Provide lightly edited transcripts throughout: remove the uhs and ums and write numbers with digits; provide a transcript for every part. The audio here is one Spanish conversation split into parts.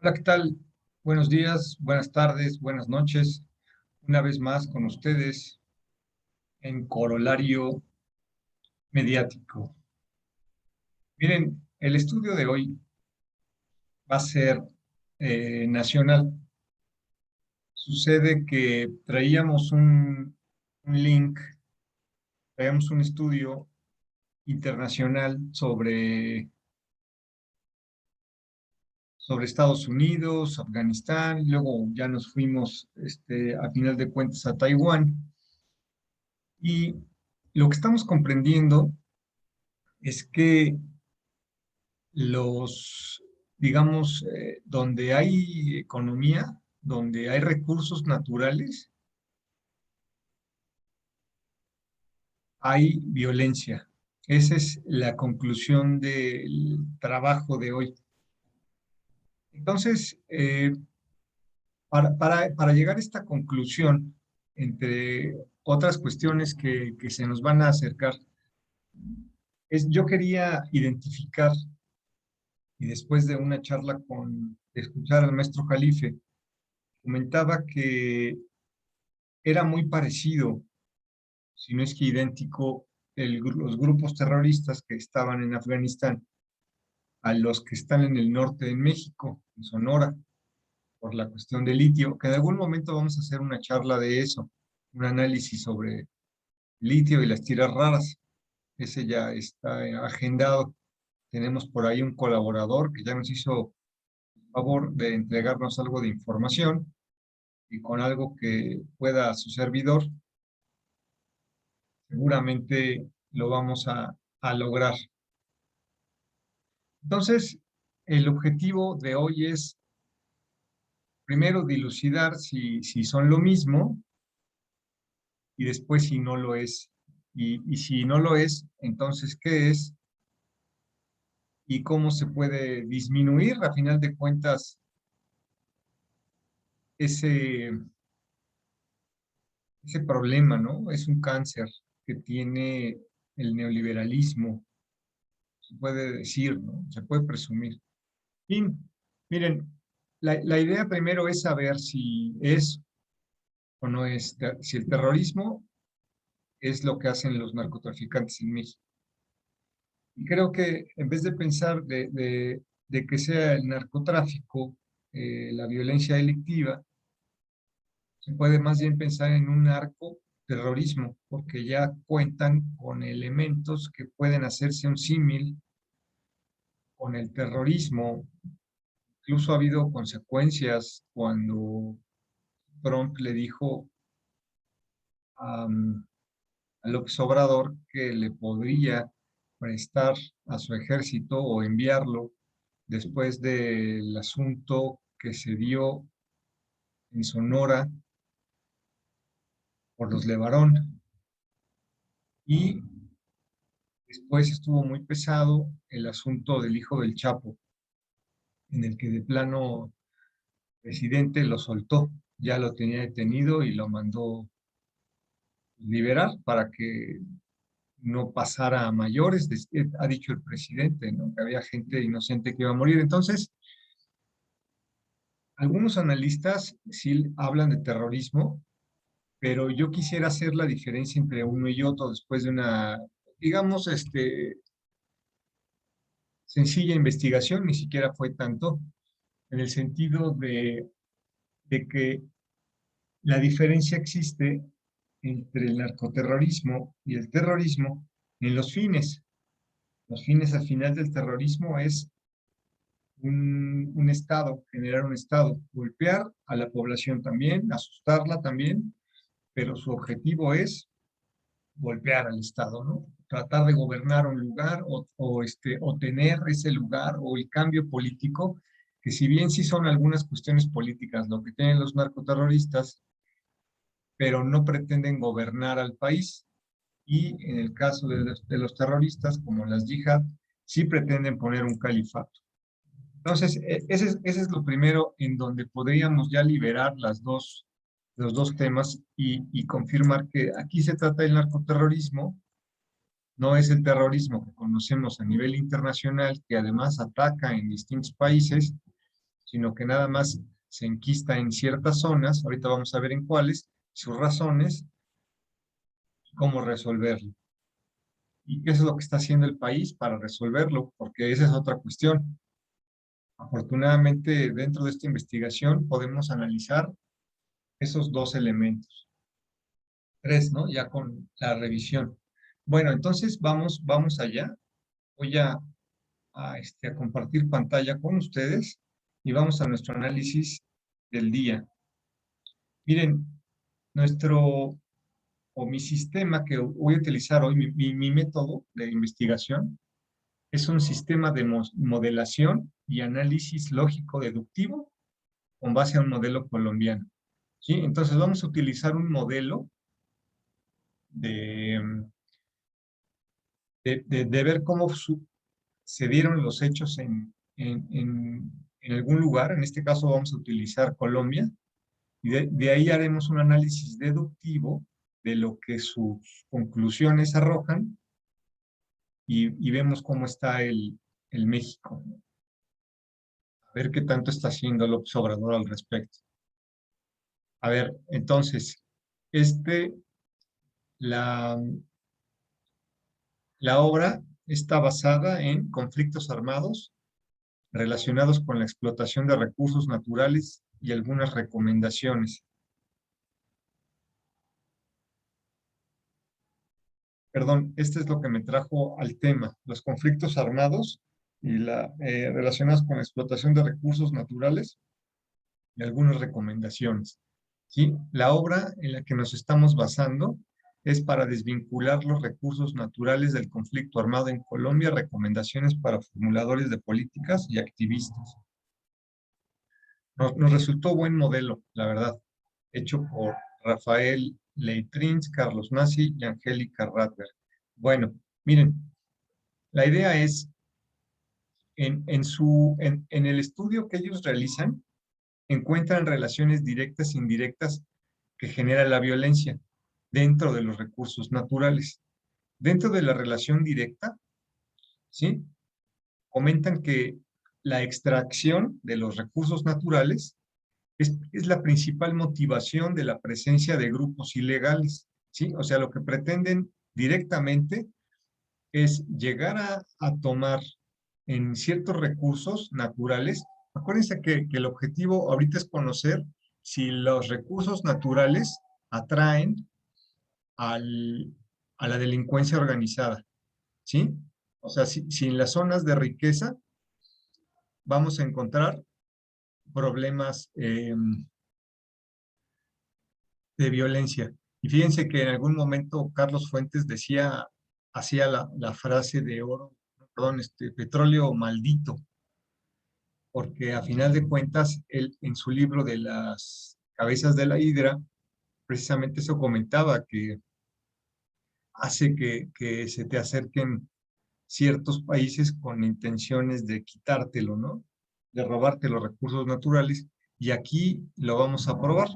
Hola, ¿qué tal? Buenos días, buenas tardes, buenas noches. Una vez más con ustedes en Corolario Mediático. Miren, el estudio de hoy va a ser nacional. Sucede que traíamos un link, traíamos un estudio internacional sobre Estados Unidos, Afganistán, luego ya nos fuimos a final de cuentas a Taiwán. Y lo que estamos comprendiendo es que digamos, donde hay economía, donde hay recursos naturales, hay violencia. Esa es la conclusión del trabajo de hoy. Entonces, para llegar a esta conclusión, entre otras cuestiones que se nos van a acercar, yo quería identificar, y después de una charla de escuchar al maestro Jalife, comentaba que era muy parecido, si no es que idéntico, los grupos terroristas que estaban en Afganistán a los que están en el norte de México, en Sonora, por la cuestión del litio, que en algún momento vamos a hacer una charla de eso, un análisis sobre litio y las tierras raras. Ese ya está agendado. Tenemos por ahí un colaborador que ya nos hizo el favor de entregarnos algo de información y con algo que pueda su servidor, seguramente lo vamos a lograr. Entonces, el objetivo de hoy es, primero, dilucidar si son lo mismo y después si no lo es. Y si no lo es, entonces, ¿qué es? Y cómo se puede disminuir, a final de cuentas, ese, ese problema, ¿no? Es un cáncer que tiene el neoliberalismo, se puede decir, ¿no? Se puede presumir. Y miren, la idea primero es saber si es o no es, si el terrorismo es lo que hacen los narcotraficantes en México. Y creo que en vez de pensar de que sea el narcotráfico, la violencia delictiva, se puede más bien pensar en un narcoterrorismo, porque ya cuentan con elementos que pueden hacerse un símil con el terrorismo. Incluso ha habido consecuencias cuando Trump le dijo a, a López Obrador que le podría prestar a su ejército o enviarlo después del asunto que se dio en Sonora por los Levarón. Y después estuvo muy pesado el asunto del hijo del Chapo, en el que de plano el presidente lo soltó, ya lo tenía detenido y lo mandó liberar para que no pasara a mayores. Ha dicho el presidente, ¿no? Que había gente inocente que iba a morir. Entonces, algunos analistas sí hablan de terrorismo, pero yo quisiera hacer la diferencia entre uno y otro después de una, digamos, sencilla investigación, ni siquiera fue tanto, en el sentido de que la diferencia existe entre el narcoterrorismo y el terrorismo en los fines. Los fines al final del terrorismo es un estado, generar un estado, golpear a la población también, asustarla también, pero su objetivo es golpear al estado, ¿no? Tratar de gobernar un lugar o tener ese lugar o el cambio político, que si bien sí son algunas cuestiones políticas lo que tienen los narcoterroristas, pero no pretenden gobernar al país. Y en el caso de los terroristas, como las yihad, sí pretenden poner un califato. Entonces, ese es lo primero en donde podríamos ya liberar los dos temas y confirmar que aquí se trata del narcoterrorismo, no es el terrorismo que conocemos a nivel internacional, que además ataca en distintos países, sino que nada más se enquista en ciertas zonas, ahorita vamos a ver en cuáles, sus razones, cómo resolverlo. Y qué es lo que está haciendo el país para resolverlo, porque esa es otra cuestión. Afortunadamente, dentro de esta investigación podemos analizar esos dos elementos. Tres, ¿no? Ya con la revisión. Bueno, entonces vamos allá. Voy a compartir pantalla con ustedes y vamos a nuestro análisis del día. Miren, mi sistema que voy a utilizar hoy, mi método de investigación, es un sistema de modelación y análisis lógico-deductivo con base a un modelo colombiano. ¿Sí? Entonces vamos a utilizar un modelo de, de ver cómo se dieron los hechos en algún lugar. En este caso vamos a utilizar Colombia. Y de ahí haremos un análisis deductivo de lo que sus conclusiones arrojan y vemos cómo está el México. A ver qué tanto está haciendo López Obrador al respecto. A ver, entonces, la, la obra está basada en conflictos armados relacionados con la explotación de recursos naturales y algunas recomendaciones. Perdón, este es lo que me trajo al tema, los conflictos armados y relacionados con la explotación de recursos naturales y algunas recomendaciones. ¿Sí? La obra en la que nos estamos basando es para desvincular los recursos naturales del conflicto armado en Colombia, recomendaciones para formuladores de políticas y activistas. Nos resultó buen modelo, la verdad, hecho por Rafael Leitrins, Carlos Masi y Angélica Radberg. Bueno, miren, la idea es, en el estudio que ellos realizan, encuentran relaciones directas e indirectas que genera la violencia dentro de los recursos naturales. Dentro de la relación directa, ¿sí? Comentan que la extracción de los recursos naturales es la principal motivación de la presencia de grupos ilegales, ¿sí? O sea, lo que pretenden directamente es llegar a tomar en ciertos recursos naturales. Acuérdense que el objetivo ahorita es conocer si los recursos naturales atraen al, a la delincuencia organizada, ¿sí? O sea, si en las zonas de riqueza vamos a encontrar problemas de violencia. Y fíjense que en algún momento Carlos Fuentes hacía la frase de oro, perdón, petróleo maldito, porque a final de cuentas, él en su libro de las cabezas de la hidra, precisamente eso comentaba, que hace que se te acerquen ciertos países con intenciones de quitártelo, ¿no? De robarte los recursos naturales, y aquí lo vamos a probar.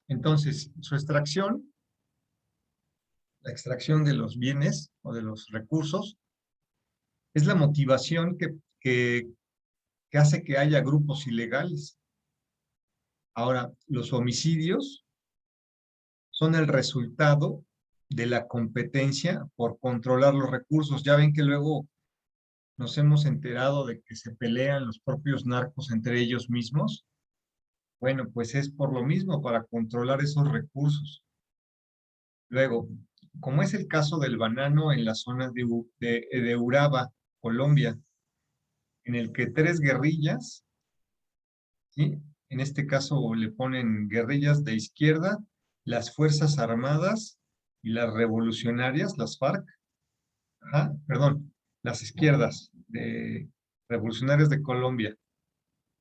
Entonces, su extracción, la extracción de los bienes o de los recursos, es la motivación que hace que haya grupos ilegales. Ahora, los homicidios son el resultado de la competencia por controlar los recursos. Ya ven que luego nos hemos enterado de que se pelean los propios narcos entre ellos mismos. Bueno, pues es por lo mismo, para controlar esos recursos. Luego, como es el caso del banano en la zona de Uraba, Colombia, en el que tres guerrillas, ¿sí? En este caso le ponen guerrillas de izquierda, las Fuerzas Armadas y las revolucionarias, las FARC, perdón, las izquierdas revolucionarias de Colombia,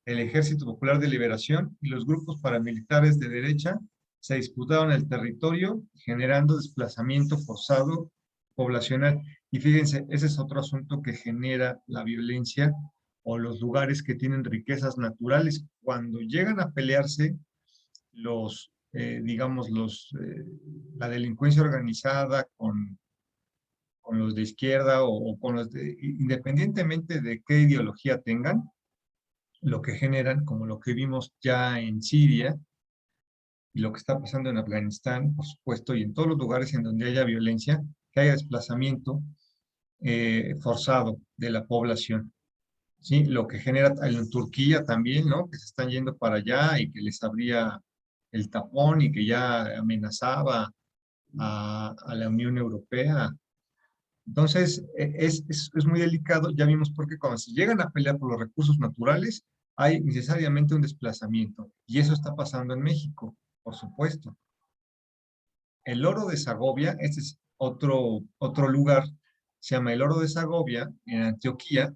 el Ejército Popular de Liberación y los grupos paramilitares de derecha se disputaron el territorio, generando desplazamiento forzado poblacional. Y fíjense, ese es otro asunto que genera la violencia o los lugares que tienen riquezas naturales. Cuando llegan a pelearse digamos, la delincuencia organizada con los de izquierda o con los independientemente de qué ideología tengan, lo que generan, como lo que vimos ya en Siria y lo que está pasando en Afganistán, por supuesto, y en todos los lugares en donde haya violencia, que haya desplazamiento forzado de la población. ¿Sí? Lo que genera en Turquía también, ¿no? Que se están yendo para allá y que les abría el tapón y que ya amenazaba a la Unión Europea. Entonces, es muy delicado. Ya vimos por qué cuando se llegan a pelear por los recursos naturales, hay necesariamente un desplazamiento. Y eso está pasando en México, por supuesto. El oro de Segovia, este es otro lugar, se llama el oro de Segovia, en Antioquía.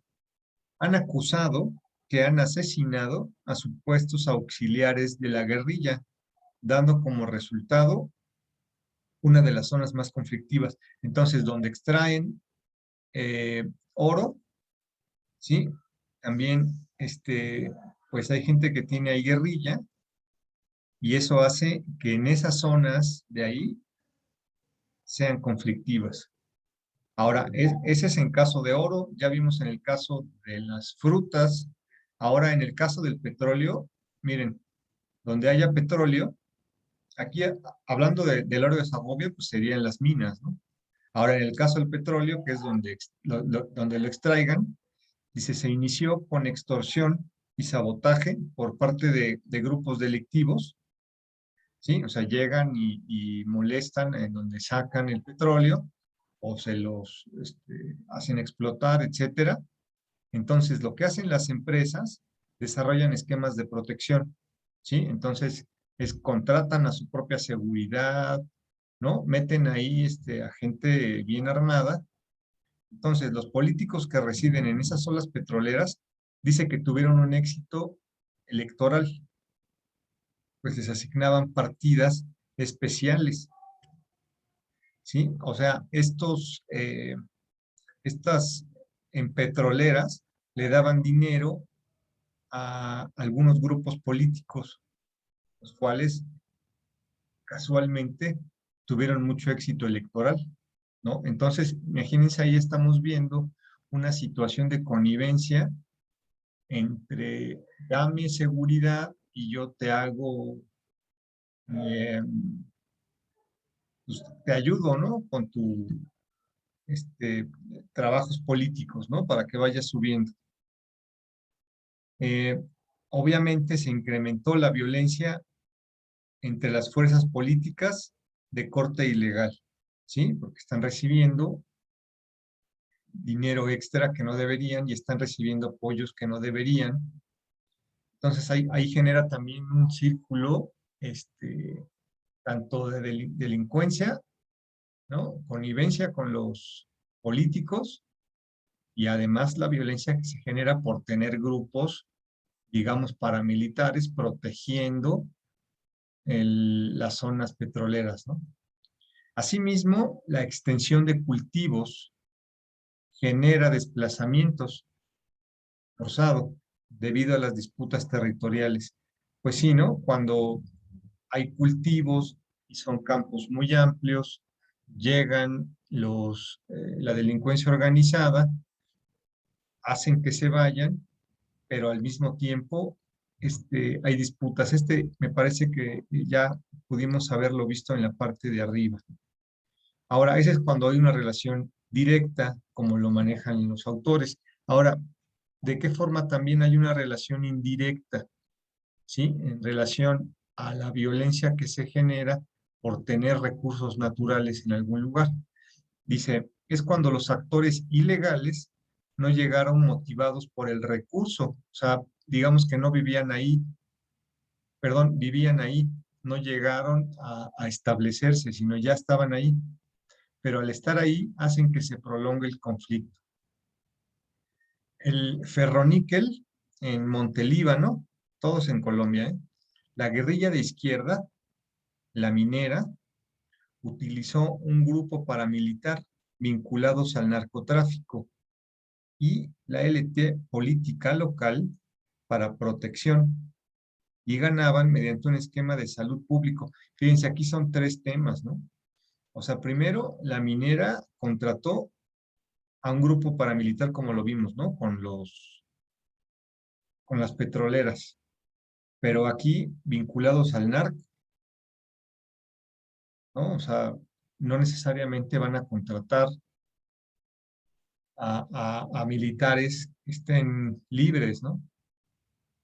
Han acusado que han asesinado a supuestos auxiliares de la guerrilla, dando como resultado una de las zonas más conflictivas. Entonces, donde extraen oro, ¿sí? También, pues hay gente que tiene ahí guerrilla y eso hace que en esas zonas de ahí sean conflictivas. Ahora, ese es en caso de oro, ya vimos en el caso de las frutas, ahora en el caso del petróleo, miren, donde haya petróleo, aquí hablando del oro de Segovia, pues serían las minas, ¿no? Ahora, en el caso del petróleo, que es donde lo extraigan, dice, se inició con extorsión y sabotaje por parte de grupos delictivos, ¿sí? O sea, llegan y molestan en donde sacan el petróleo o se los hacen explotar, etcétera. Entonces, lo que hacen las empresas, desarrollan esquemas de protección, ¿sí? Entonces, contratan a su propia seguridad, ¿no? Meten ahí a gente bien armada. Entonces, los políticos que residen en esas zonas petroleras, dice que tuvieron un éxito electoral, pues les asignaban partidas especiales, ¿sí? O sea, estas en petroleras le daban dinero a algunos grupos políticos, los cuales casualmente tuvieron mucho éxito electoral, ¿no? Entonces, imagínense, ahí estamos viendo una situación de connivencia entre dame seguridad y yo te hago, eh, pues, te ayudo, ¿no? Con tu trabajos políticos, ¿no? Para que vayas subiendo. Eh, Obviamente se incrementó la violencia entre las fuerzas políticas de corte ilegal, ¿sí? Porque están recibiendo dinero extra que no deberían y están recibiendo apoyos que no deberían. Entonces ahí genera también un círculo, tanto de delincuencia, ¿no? Connivencia con los políticos y además la violencia que se genera por tener grupos, digamos, paramilitares protegiendo las zonas petroleras, ¿no? Asimismo, la extensión de cultivos genera desplazamientos forzados debido a las disputas territoriales. Pues sí, ¿no? Cuando hay cultivos y son campos muy amplios, llegan la delincuencia organizada, hacen que se vayan, pero al mismo tiempo hay disputas. Me parece que ya pudimos haberlo visto en la parte de arriba. Ahora, ese es cuando hay una relación directa, como lo manejan los autores. Ahora, ¿de qué forma también hay una relación indirecta? ¿Sí? En relación a la violencia que se genera por tener recursos naturales en algún lugar. Dice, es cuando los actores ilegales no llegaron motivados por el recurso, o sea, digamos que no vivían ahí, perdón, vivían ahí, no llegaron a establecerse, sino ya estaban ahí, pero al estar ahí hacen que se prolongue el conflicto. El ferroníquel en Montelíbano, todos en Colombia, ¿eh? La guerrilla de izquierda, la minera, utilizó un grupo paramilitar vinculados al narcotráfico y la élite política local para protección y ganaban mediante un esquema de salud público. Fíjense, aquí son tres temas, ¿no? O sea, primero, la minera contrató a un grupo paramilitar, como lo vimos, ¿no? con las petroleras, pero aquí vinculados al narco, ¿no? O sea, no necesariamente van a contratar a militares que estén libres, ¿no?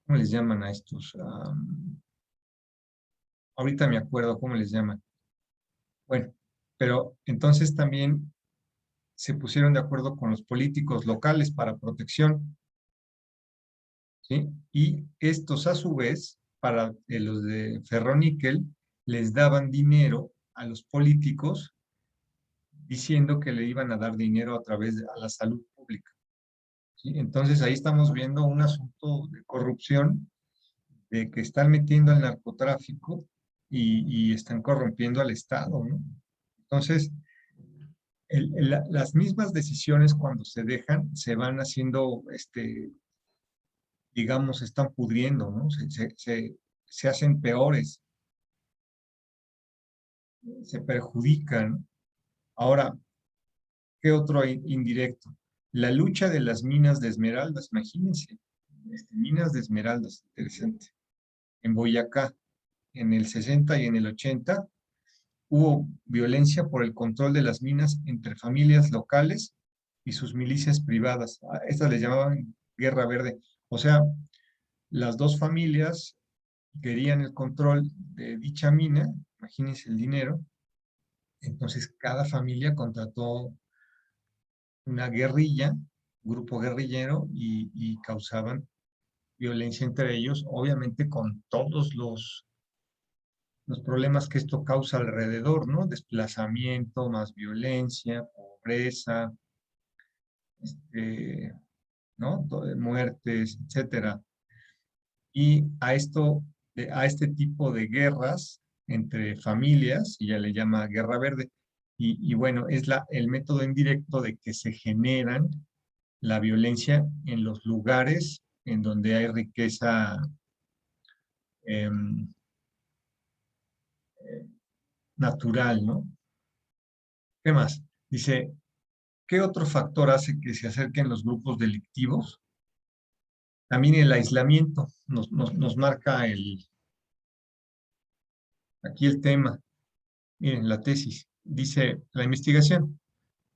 ¿Cómo les llaman a estos? Ahorita me acuerdo cómo les llaman. Bueno, pero entonces también se pusieron de acuerdo con los políticos locales para protección, ¿sí? Y estos a su vez, para los de ferroníquel, les daban dinero a los políticos diciendo que le iban a dar dinero a través de a la salud pública, ¿sí? Entonces ahí estamos viendo un asunto de corrupción, de que están metiendo al narcotráfico y están corrompiendo al Estado, ¿no? Entonces, las mismas decisiones cuando se dejan se van haciendo, digamos, se están pudriendo, ¿no? Se hacen peores, se perjudican. Ahora, ¿qué otro indirecto? La lucha de las minas de esmeraldas, imagínense, minas de esmeraldas, interesante. En Boyacá, en el 60 y en el 80, hubo violencia por el control de las minas entre familias locales y sus milicias privadas. A estas les llamaban Guerra Verde. O sea, las dos familias querían el control de dicha mina, imagínense el dinero, entonces cada familia contrató una guerrilla, grupo guerrillero, y causaban violencia entre ellos, obviamente con todos los problemas que esto causa alrededor, ¿no? Desplazamiento, más violencia, pobreza, este, ¿no? Muertes, etcétera. Y a esto, a este tipo de guerras entre familias, y ya le llama guerra verde, y bueno, es el método indirecto de que se generan la violencia en los lugares en donde hay riqueza em, natural, ¿no? ¿Qué más? Dice, ¿qué otro factor hace que se acerquen los grupos delictivos? También el aislamiento nos marca aquí el tema. Miren, la tesis. Dice, la investigación.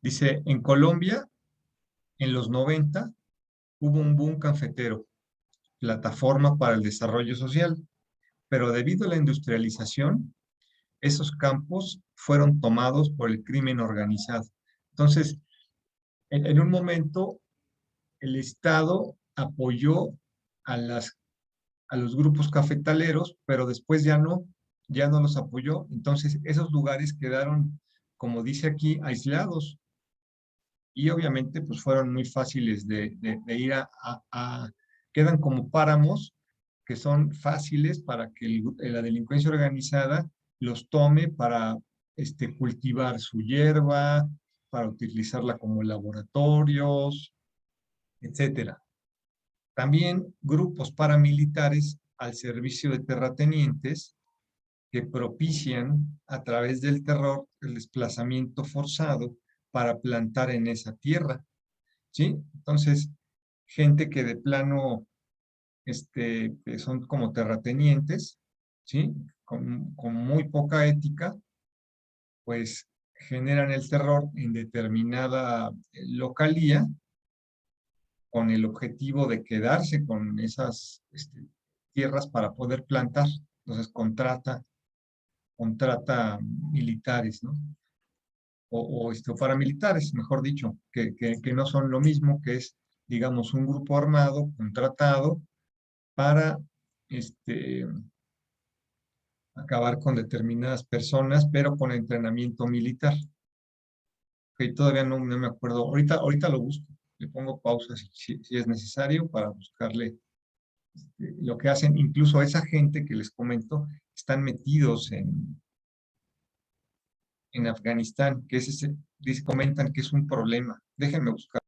Dice, en Colombia, en los 90 hubo un boom cafetero, plataforma para el desarrollo social, pero debido a la industrialización, esos campos fueron tomados por el crimen organizado. Entonces, en un momento, el Estado apoyó a, a los grupos cafetaleros, pero después ya no los apoyó. Entonces, esos lugares quedaron, como dice aquí, aislados. Y obviamente, pues fueron muy fáciles de ir quedan como páramos que son fáciles para que la delincuencia organizada los tome para cultivar su hierba, para utilizarla como laboratorios, etcétera. También grupos paramilitares al servicio de terratenientes que propician a través del terror el desplazamiento forzado para plantar en esa tierra, ¿sí? Entonces, gente que de plano, que son como terratenientes, ¿sí? Con muy poca ética, pues generan el terror en determinada localía con el objetivo de quedarse con esas tierras para poder plantar. Entonces contrata militares, ¿no? O paramilitares, mejor dicho, que no son lo mismo, que es, digamos, un grupo armado contratado para acabar con determinadas personas, pero con entrenamiento militar. Que todavía no me acuerdo. Ahorita lo busco. Le pongo pausa si es necesario para buscarle lo que hacen. Incluso esa gente que les comento están metidos en Afganistán, que es comentan que es un problema. Déjenme buscar.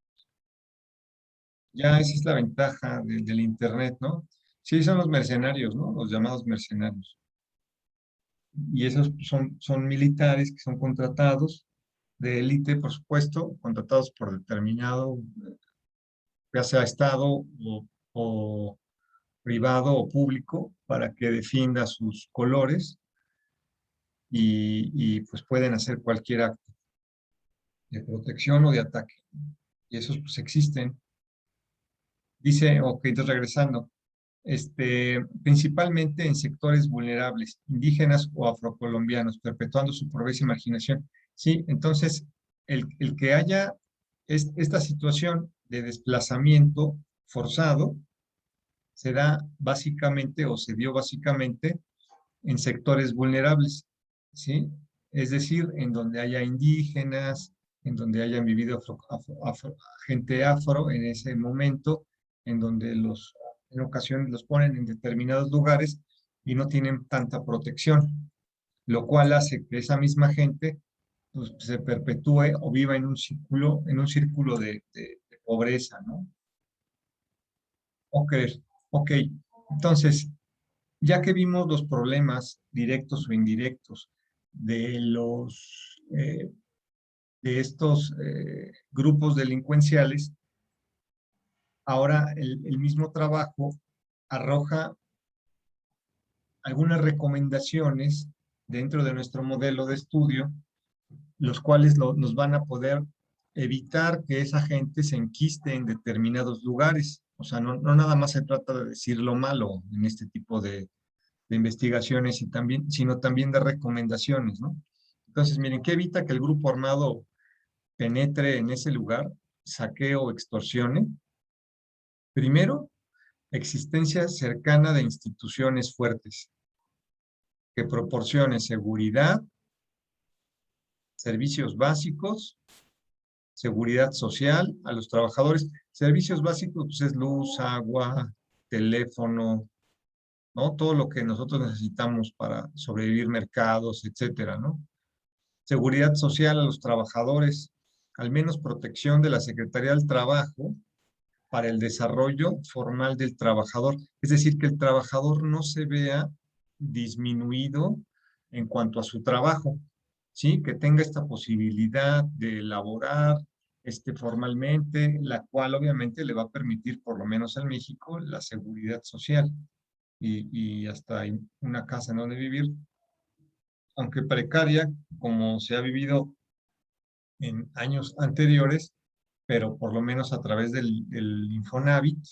Ya esa es la ventaja del Internet, ¿no? Sí, son los mercenarios, ¿no? Los llamados mercenarios. Y esos son militares que son contratados de élite, por supuesto, contratados por determinado, ya sea Estado o privado o público para que defienda sus colores pues pueden hacer cualquier acto de protección o de ataque. Y esos pues existen. Dice, ok, entonces regresando, principalmente en sectores vulnerables, indígenas o afrocolombianos, perpetuando su pobreza y marginación. Sí, entonces, el que haya esta situación de desplazamiento forzado se da básicamente o se dio básicamente en sectores vulnerables, ¿sí? Es decir, en donde haya indígenas, en donde hayan vivido gente afro en ese momento, en donde en ocasiones los ponen en determinados lugares y no tienen tanta protección, lo cual hace que esa misma gente pues, se perpetúe o viva en un círculo de pobreza, ¿no? Ok, ok. Entonces, ya que vimos los problemas directos o indirectos de de estos grupos delincuenciales, ahora el mismo trabajo arroja algunas recomendaciones dentro de nuestro modelo de estudio, los cuales nos van a poder evitar que esa gente se enquiste en determinados lugares. O sea, no nada más se trata de decir lo malo en este tipo de investigaciones y también, sino también de recomendaciones, ¿no? Entonces, miren, ¿qué evita que el grupo armado penetre en ese lugar, saquee o extorsione? Primero, existencia cercana de instituciones fuertes que proporcione seguridad, servicios básicos, seguridad social a los trabajadores. Servicios básicos, pues es luz, agua, teléfono, ¿no? Todo lo que nosotros necesitamos para sobrevivir, mercados, etcétera, ¿no? Seguridad social a los trabajadores, al menos protección de la Secretaría del Trabajo para el desarrollo formal del trabajador. Es decir, que el trabajador no se vea disminuido en cuanto a su trabajo, ¿sí? Que tenga esta posibilidad de elaborar formalmente, la cual obviamente le va a permitir, por lo menos en México, la seguridad social y hasta una casa en donde vivir, aunque precaria, como se ha vivido en años anteriores, pero por lo menos a través del Infonavit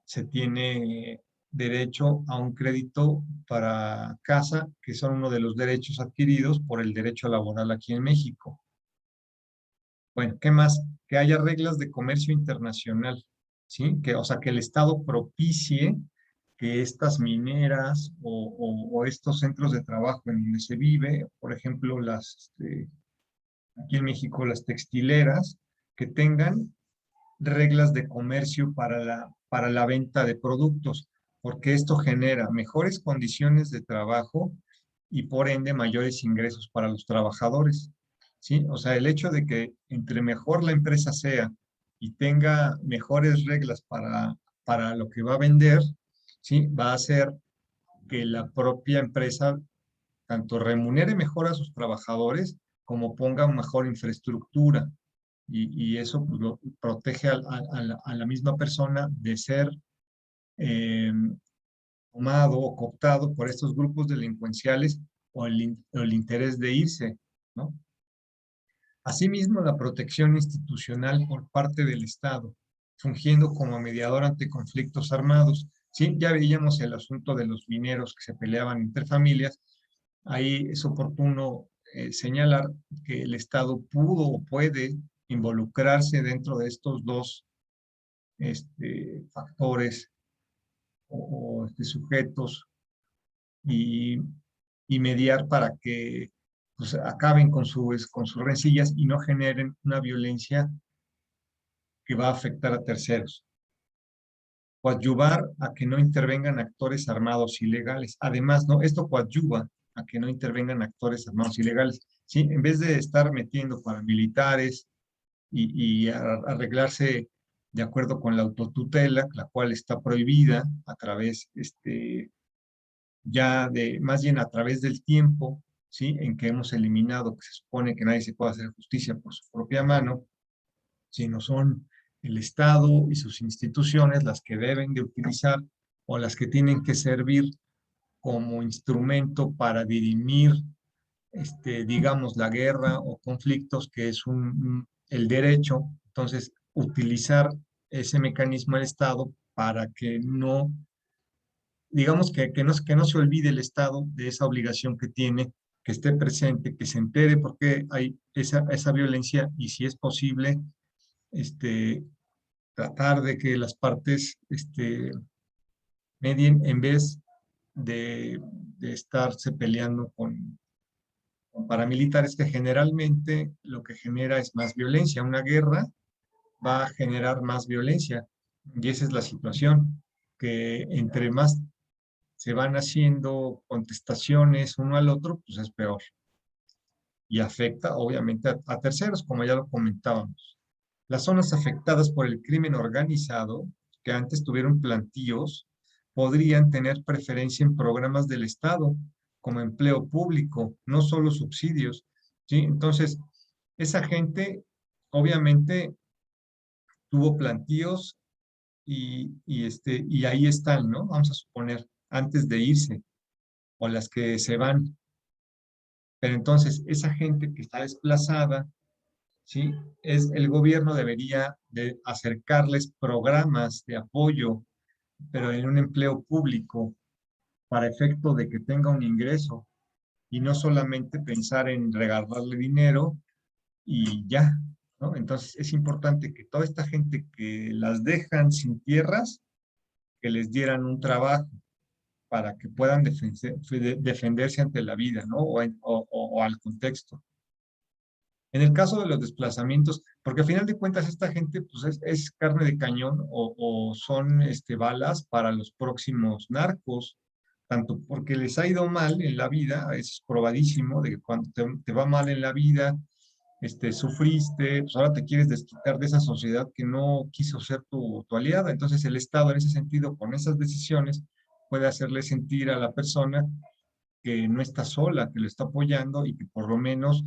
se tiene derecho a un crédito para casa, que son uno de los derechos adquiridos por el derecho laboral aquí en México. Bueno, ¿qué más? Que haya reglas de comercio internacional, ¿sí? O sea, que el Estado propicie que estas mineras o estos centros de trabajo en donde se vive, por ejemplo, aquí en México las textileras, que tengan reglas de comercio para la venta de productos, porque esto genera mejores condiciones de trabajo y por ende mayores ingresos para los trabajadores, ¿sí? O sea, el hecho de que entre mejor la empresa sea y tenga mejores reglas para lo que va a vender, ¿sí? Va a hacer que la propia empresa tanto remunere mejor a sus trabajadores como ponga mejor infraestructura y eso pues, lo protege a la misma persona de ser eh, tomado o cooptado por estos grupos delincuenciales o el interés de irse, ¿no? Asimismo, la protección institucional por parte del Estado, fungiendo como mediador ante conflictos armados. Sí, ya veíamos el asunto de los mineros que se peleaban entre familias. Ahí es oportuno señalar que el Estado pudo o puede involucrarse dentro de estos dos factores o sujetos y, y mediar para que pues, acaben con sus rencillas y no generen una violencia que va a afectar a terceros. Coadyuvar a que no intervengan actores armados ilegales. Además, ¿no? Esto coadyuva a que no intervengan actores armados ilegales. ¿Sí? En vez de estar metiendo paramilitares y arreglarse de acuerdo con la autotutela, la cual está prohibida a través, ya más bien a través del tiempo, ¿sí? En que hemos eliminado, que se supone que nadie se puede hacer justicia por su propia mano, sino son el Estado y sus instituciones las que deben de utilizar o las que tienen que servir como instrumento para dirimir, digamos, la guerra o conflictos, que es el derecho. Entonces, utilizar ese mecanismo del Estado para que no, digamos, que no se olvide el Estado de esa obligación que tiene, que esté presente, que se entere por qué hay esa violencia y, si es posible, este, tratar de que las partes medien en vez de estarse peleando con paramilitares, que generalmente lo que genera es más violencia. Una guerra va a generar más violencia, y esa es la situación, que entre más se van haciendo contestaciones uno al otro, pues es peor. Y afecta obviamente a terceros, como ya lo comentábamos. Las zonas afectadas por el crimen organizado, que antes tuvieron plantíos, podrían tener preferencia en programas del Estado, como empleo público, no solo subsidios, ¿sí? Entonces, esa gente obviamente tuvo plantíos y ahí están, ¿no? Vamos a suponer, antes de irse, o las que se van. Pero entonces, esa gente que está desplazada, ¿sí? El gobierno debería de acercarles programas de apoyo, pero en un empleo público, para efecto de que tenga un ingreso, y no solamente pensar en regalarle dinero y ya, ¿no? Entonces es importante que toda esta gente que las dejan sin tierras, que les dieran un trabajo para que puedan defenderse ante la vida, ¿no? O al contexto. En el caso de los desplazamientos, porque al final de cuentas esta gente pues es carne de cañón, o son balas para los próximos narcos, tanto porque les ha ido mal en la vida. Es probadísimo de que cuando te va mal en la vida, sufriste, pues ahora te quieres desquitar de esa sociedad que no quiso ser tu aliada. Entonces el Estado, en ese sentido, con esas decisiones, puede hacerle sentir a la persona que no está sola, que lo está apoyando, y que por lo menos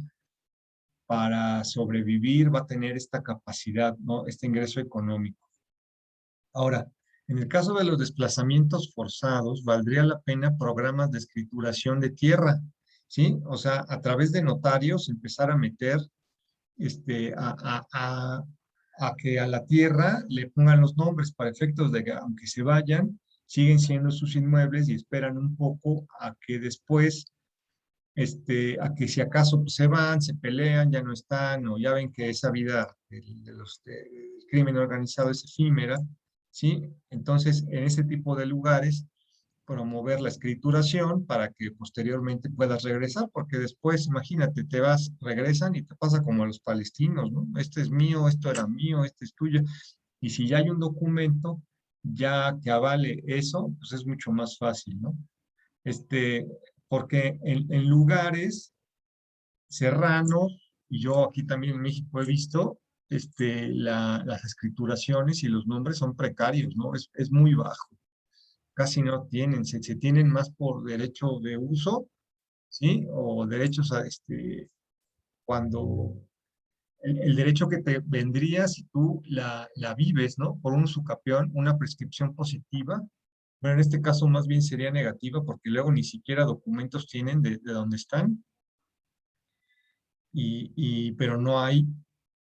para sobrevivir va a tener esta capacidad, ¿no? Este ingreso económico. Ahora, en el caso de los desplazamientos forzados, valdría la pena programas de escrituración de tierra, ¿sí? O sea, a través de notarios empezar a meter, a que a la tierra le pongan los nombres, para efectos de que, aunque se vayan, siguen siendo sus inmuebles, y esperan un poco a que después, a que si acaso pues, se van, se pelean, ya no están, o ya ven que esa vida del crimen organizado es efímera, ¿sí? Entonces, en ese tipo de lugares, promover la escrituración para que posteriormente puedas regresar, porque después, imagínate, te vas, regresan y te pasa como a los palestinos, ¿no? Este es mío, esto era mío, este es tuyo. Y si ya hay un documento ya que avale eso, pues es mucho más fácil, ¿no? Este, Porque en lugares serranos, y yo aquí también en México he visto, las escrituraciones y los nombres son precarios, ¿no? Es muy bajo, casi no tienen, se tienen más por derecho de uso, ¿sí? O derechos cuando el derecho que te vendría si tú la vives, ¿no? Por un usucapión, una prescripción positiva. Pero en este caso más bien sería negativa, porque luego ni siquiera documentos tienen de dónde están, pero no hay,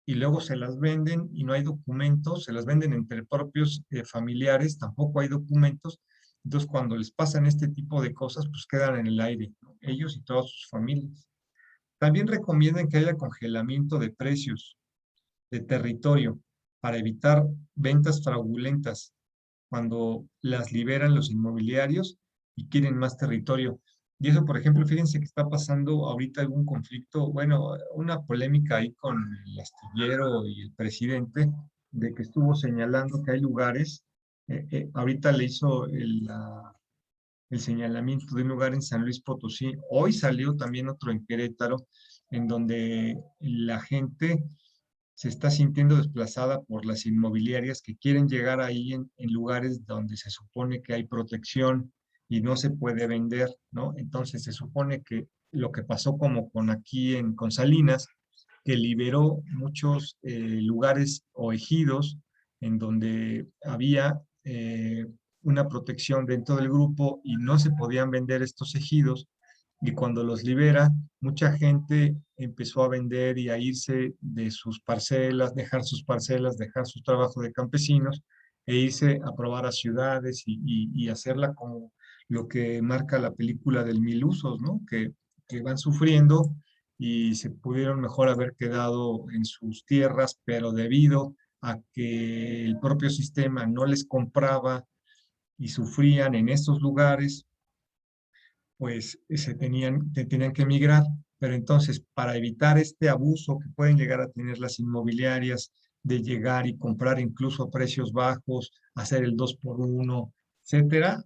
y luego se las venden y no hay documentos, se las venden entre propios familiares, tampoco hay documentos. Entonces, cuando les pasan este tipo de cosas, pues quedan en el aire, ¿no? Ellos y todas sus familias. También recomiendan que haya congelamiento de precios de territorio para evitar ventas fraudulentas cuando las liberan los inmobiliarios y quieren más territorio. Y eso, por ejemplo, fíjense que está pasando ahorita algún conflicto, bueno, una polémica ahí con el astillero y el presidente, de que estuvo señalando que hay lugares, ahorita le hizo el señalamiento de un lugar en San Luis Potosí. Hoy salió también otro en Querétaro, en donde la gente se está sintiendo desplazada por las inmobiliarias que quieren llegar ahí en lugares donde se supone que hay protección y no se puede vender, ¿no? Entonces se supone que lo que pasó como con Salinas, que liberó muchos lugares o ejidos en donde había una protección dentro del grupo y no se podían vender estos ejidos. Y cuando los libera, mucha gente empezó a vender y a irse de sus parcelas, dejar su trabajo de campesinos e irse a probar a ciudades y hacerla como lo que marca la película del Mil Usos, ¿no? Que van sufriendo y se pudieron mejor haber quedado en sus tierras, pero debido a que el propio sistema no les compraba y sufrían en estos lugares, pues tenían que emigrar. Pero entonces, para evitar este abuso que pueden llegar a tener las inmobiliarias de llegar y comprar incluso a precios bajos, hacer el 2 por 1, etcétera,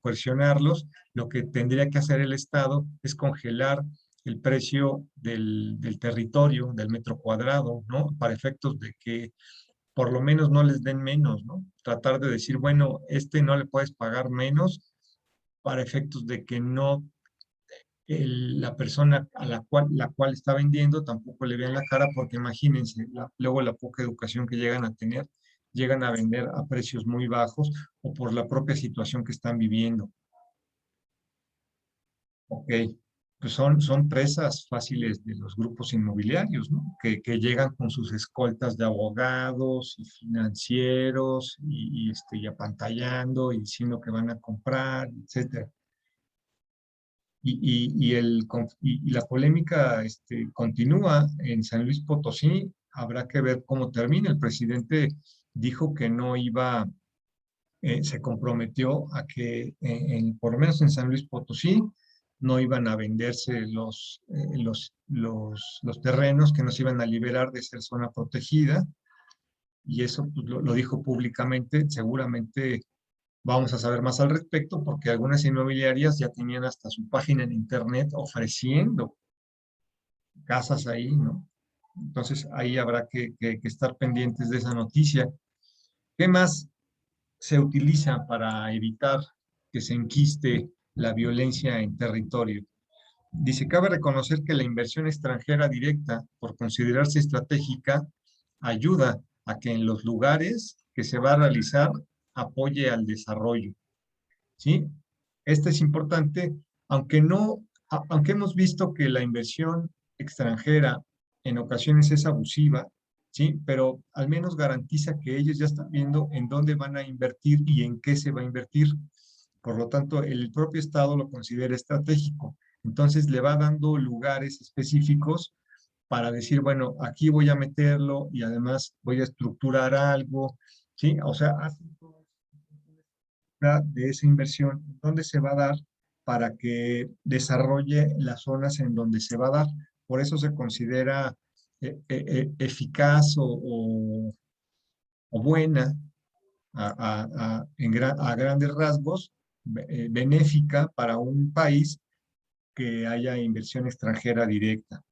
coercionarlos, lo que tendría que hacer el Estado es congelar el precio del territorio, del metro cuadrado, ¿no? Para efectos de que por lo menos no les den menos, ¿no? Tratar de decir, bueno, no le puedes pagar menos para efectos de que no la persona a la cual está vendiendo tampoco le vean la cara, porque imagínense, luego la poca educación que llegan a tener, llegan a vender a precios muy bajos o por la propia situación que están viviendo. Ok, pues son presas fáciles de los grupos inmobiliarios, ¿no? Que llegan con sus escoltas de abogados y financieros y apantallando y diciendo que van a comprar, etcétera. Y la polémica continúa en San Luis Potosí. Habrá que ver cómo termina. El presidente dijo que no iba, se comprometió a que por lo menos en San Luis Potosí no iban a venderse los terrenos, que no se iban a liberar de ser zona protegida. Y eso pues, lo dijo públicamente. Seguramente vamos a saber más al respecto porque algunas inmobiliarias ya tenían hasta su página en internet ofreciendo casas ahí, ¿no? Entonces ahí habrá que estar pendientes de esa noticia. ¿Qué más se utiliza para evitar que se enquiste la violencia en territorio? Dice, cabe reconocer que la inversión extranjera directa, por considerarse estratégica, ayuda a que en los lugares que se va a realizar apoye al desarrollo. ¿Sí? Este es importante, aunque aunque hemos visto que la inversión extranjera en ocasiones es abusiva, ¿sí? Pero al menos garantiza que ellos ya están viendo en dónde van a invertir y en qué se va a invertir. Por lo tanto, el propio Estado lo considera estratégico. Entonces le va dando lugares específicos para decir, bueno, aquí voy a meterlo y además voy a estructurar algo, ¿sí? O sea, hace de esa inversión, dónde se va a dar para que desarrolle las zonas en donde se va a dar. Por eso se considera eficaz o buena a grandes rasgos, benéfica para un país que haya inversión extranjera directa.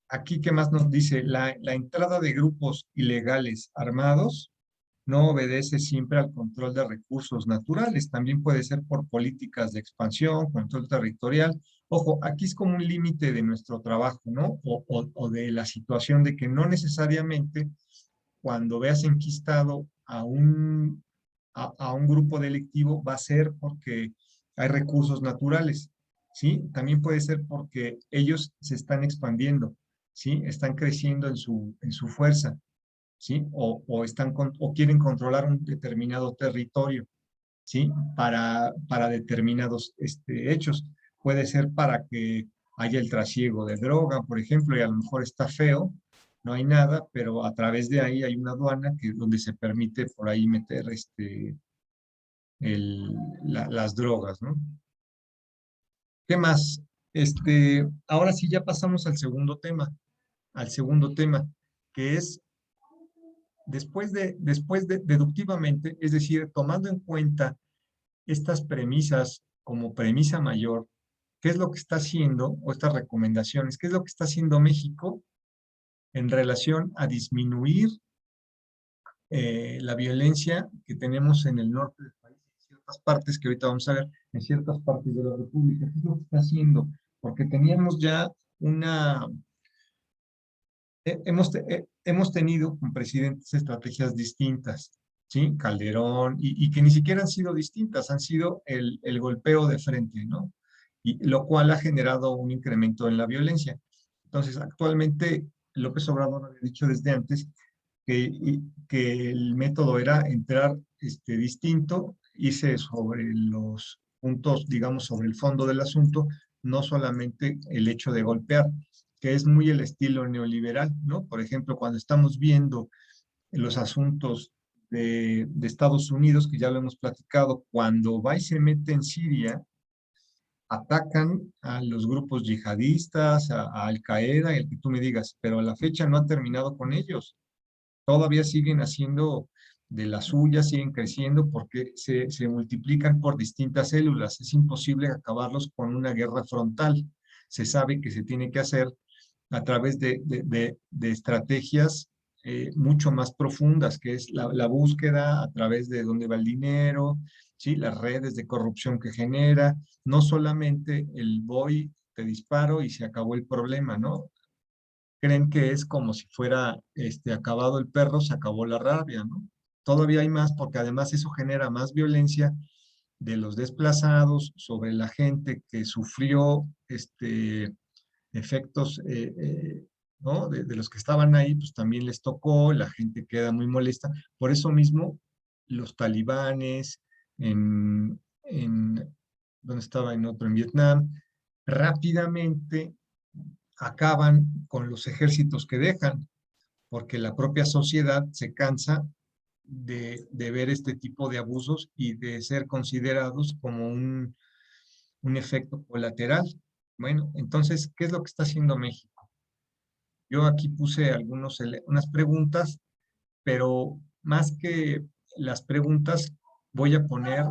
Aquí, ¿qué más nos dice? La entrada de grupos ilegales armados no obedece siempre al control de recursos naturales, también puede ser por políticas de expansión, control territorial. Ojo, aquí es como un límite de nuestro trabajo, ¿no? O de la situación de que no necesariamente cuando veas enquistado a un grupo delictivo va a ser porque hay recursos naturales, ¿sí? También puede ser porque ellos se están expandiendo, ¿sí? Están creciendo en su fuerza. ¿Sí? O quieren controlar un determinado territorio, ¿sí? Para determinados hechos. Puede ser para que haya el trasiego de droga, por ejemplo, y a lo mejor está feo, no hay nada, pero a través de ahí hay una aduana donde se permite por ahí meter las drogas, ¿no? ¿Qué más? Ahora sí ya pasamos al segundo tema, que es después de deductivamente, es decir, tomando en cuenta estas premisas como premisa mayor, ¿qué es lo que está haciendo, o estas recomendaciones, qué es lo que está haciendo México en relación a disminuir la violencia que tenemos en el norte del país, en ciertas partes que ahorita vamos a ver, en ciertas partes de la República? ¿Qué es lo que está haciendo? Porque teníamos ya hemos tenido con presidentes estrategias distintas, ¿sí? Calderón, y que ni siquiera han sido distintas, han sido el golpeo de frente, ¿no? Y lo cual ha generado un incremento en la violencia. Entonces, actualmente, López Obrador había dicho desde antes que el método era entrar distinto, irse sobre los puntos, digamos, sobre el fondo del asunto, no solamente el hecho de golpear, que es muy el estilo neoliberal, ¿no? Por ejemplo, cuando estamos viendo los asuntos de Estados Unidos, que ya lo hemos platicado, cuando va y se mete en Siria, atacan a los grupos yihadistas, a Al Qaeda, el que tú me digas, pero a la fecha no ha terminado con ellos. Todavía siguen haciendo de las suyas, siguen creciendo porque se multiplican por distintas células. Es imposible acabarlos con una guerra frontal. Se sabe que se tiene que hacer a través de estrategias mucho más profundas, que es la búsqueda a través de dónde va el dinero, ¿sí? Las redes de corrupción que genera, no solamente el voy, te disparo y se acabó el problema, ¿no? Creen que es como si fuera acabado el perro, se acabó la rabia, ¿no? Todavía hay más porque además eso genera más violencia de los desplazados sobre la gente que sufrió efectos, ¿no? De los que estaban ahí, pues también les tocó, la gente queda muy molesta. Por eso mismo, los talibanes, ¿dónde estaba? En otro, en Vietnam, rápidamente acaban con los ejércitos que dejan, porque la propia sociedad se cansa de ver este tipo de abusos y de ser considerados como un efecto colateral. Bueno, entonces, ¿qué es lo que está haciendo México? Yo aquí puse unas preguntas, pero más que las preguntas, voy a poner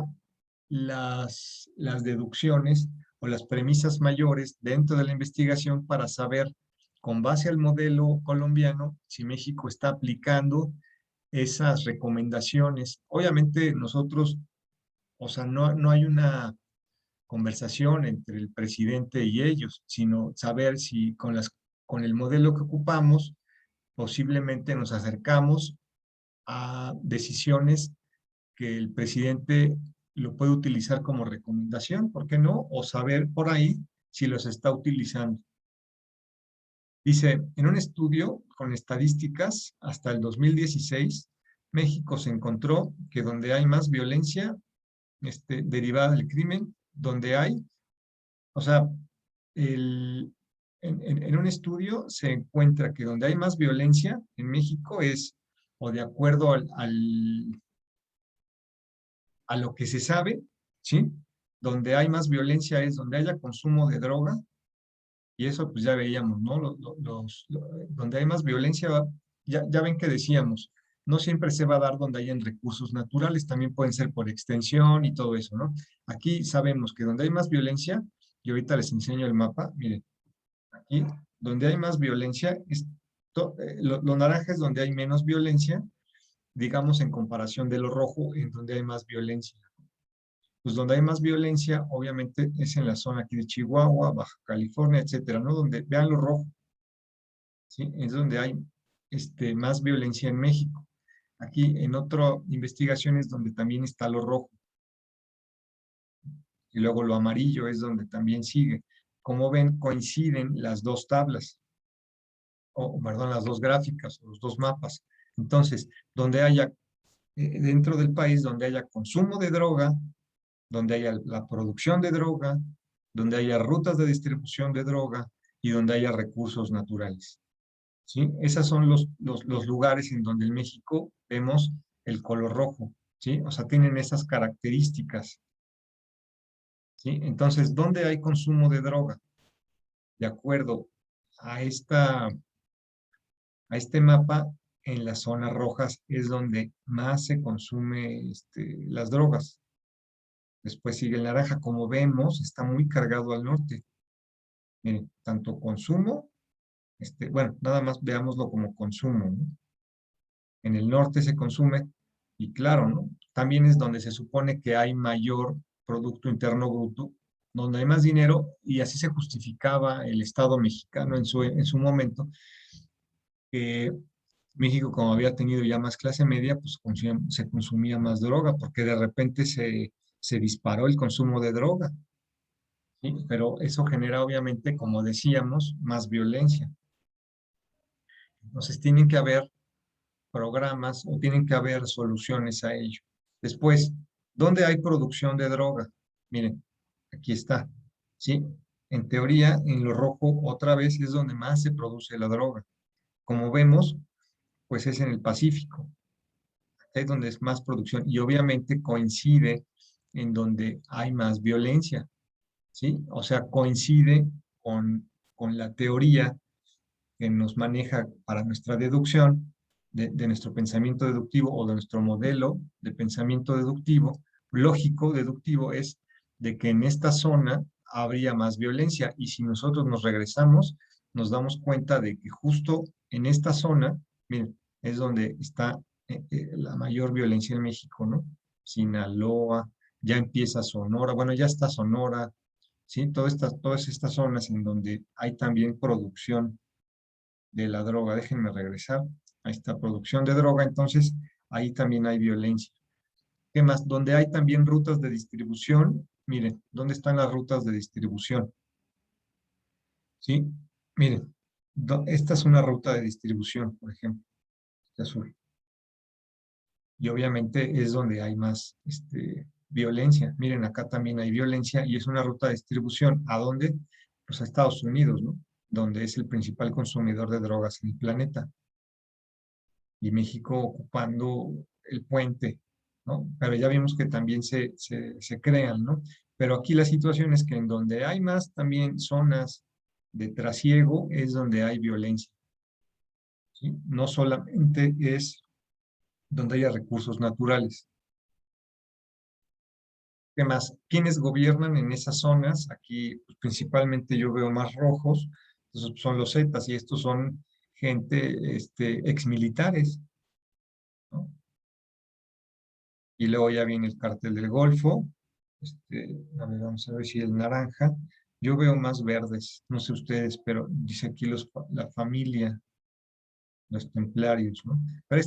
las deducciones o las premisas mayores dentro de la investigación para saber, con base al modelo colombiano, si México está aplicando esas recomendaciones. Obviamente nosotros, o sea, no hay una conversación entre el presidente y ellos, sino saber si con el modelo que ocupamos posiblemente nos acercamos a decisiones que el presidente lo puede utilizar como recomendación, ¿por qué no? O saber por ahí si los está utilizando. Dice, en un estudio con estadísticas hasta el 2016, México se encontró que donde hay más violencia derivada del crimen, donde hay, o sea, el, en un estudio se encuentra que donde hay más violencia en México es, o de acuerdo a lo que se sabe, ¿sí? Donde hay más violencia es donde haya consumo de droga, y eso pues ya veíamos, ¿no? Donde hay más violencia, ya ven que decíamos, no siempre se va a dar donde hayan recursos naturales, también pueden ser por extensión y todo eso, ¿no? Aquí sabemos que donde hay más violencia, y ahorita les enseño el mapa, miren, aquí, donde hay más violencia, lo naranja es donde hay menos violencia, digamos en comparación de lo rojo, en donde hay más violencia. Pues donde hay más violencia, obviamente, es en la zona aquí de Chihuahua, Baja California, etcétera, ¿no? Donde, vean lo rojo, ¿sí? Es donde hay más violencia en México. Aquí en otra investigación es donde también está lo rojo. Y luego lo amarillo es donde también sigue. Como ven, coinciden las dos tablas, o perdón, las dos gráficas, o los dos mapas. Entonces, donde haya, dentro del país, donde haya consumo de droga, donde haya la producción de droga, donde haya rutas de distribución de droga y donde haya recursos naturales. ¿Sí? Esos son los lugares en donde en México vemos el color rojo, ¿sí? O sea, tienen esas características, ¿sí? Entonces, ¿dónde hay consumo de droga? De acuerdo a, a este mapa, en las zonas rojas es donde más se consume las drogas. Después sigue el naranja. Como vemos, está muy cargado al norte. Miren, tanto consumo, bueno, nada más veámoslo como consumo, ¿no? En el norte se consume, y claro, ¿no? También es donde se supone que hay mayor Producto Interno Bruto, donde hay más dinero, y así se justificaba el Estado mexicano en su momento, que México, como había tenido ya más clase media, pues se consumía más droga, porque de repente se disparó el consumo de droga, ¿sí? Pero eso genera, obviamente, como decíamos, más violencia. Entonces, tienen que haber programas o tienen que haber soluciones a ello. Después, ¿dónde hay producción de droga? Miren, aquí está, ¿sí? En teoría, en lo rojo, otra vez es donde más se produce la droga. Como vemos, pues es en el Pacífico, es donde es más producción y obviamente coincide en donde hay más violencia, ¿sí? O sea, coincide con la teoría que nos maneja para nuestra deducción, de nuestro pensamiento deductivo o de nuestro modelo de pensamiento deductivo, lógico deductivo, es de que en esta zona habría más violencia y si nosotros nos regresamos, nos damos cuenta de que justo en esta zona, miren, es donde está la mayor violencia en México, ¿no? Sinaloa, ya empieza Sonora, bueno, ya está Sonora, ¿sí? Todas estas zonas en donde hay también producción de la droga. Déjenme regresar a esta producción de droga, entonces ahí también hay violencia. ¿Qué más? Donde hay también rutas de distribución, miren, ¿dónde están las rutas de distribución? ¿Sí? Miren, esta es una ruta de distribución, por ejemplo, este azul. Y obviamente es donde hay más violencia. Miren, acá también hay violencia y es una ruta de distribución. ¿A dónde? Pues a Estados Unidos, ¿no? Donde es el principal consumidor de drogas en el planeta. Y México ocupando el puente, ¿no? Pero ya vimos que también se crean, ¿no? Pero aquí la situación es que en donde hay más también zonas de trasiego es donde hay violencia, ¿sí? No solamente es donde haya recursos naturales. ¿Qué más? ¿Quiénes gobiernan en esas zonas? Aquí pues, principalmente yo veo más rojos, esos son los Zetas y estos son gente, exmilitares, ¿no? Y luego ya viene el cártel del Golfo. A ver, vamos a ver si el naranja. Yo veo más verdes, no sé ustedes, pero dice aquí la familia, los templarios, ¿no? Pero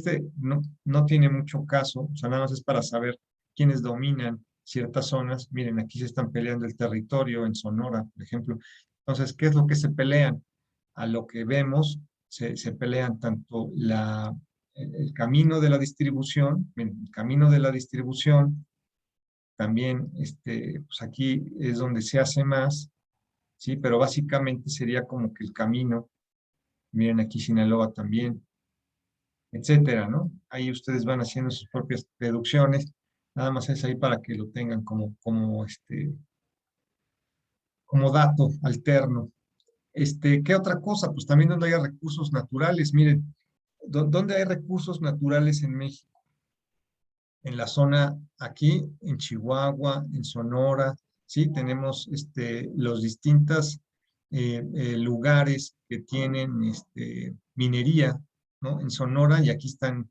no tiene mucho caso, o sea, nada más es para saber quiénes dominan ciertas zonas. Miren, aquí se están peleando el territorio en Sonora, por ejemplo. Entonces, ¿qué es lo que se pelean? A lo que vemos, se pelean tanto el camino de la distribución, miren, el camino de la distribución, también, pues aquí es donde se hace más, ¿sí? Pero básicamente sería como que el camino, miren aquí Sinaloa también, etcétera, ¿no? Ahí ustedes van haciendo sus propias deducciones, nada más es ahí para que lo tengan como dato alterno. ¿Qué otra cosa? Pues también donde haya recursos naturales, miren, ¿dónde hay recursos naturales en México? En la zona aquí, en Chihuahua, en Sonora, ¿sí? Tenemos los distintos lugares que tienen minería, ¿no? En Sonora, y aquí están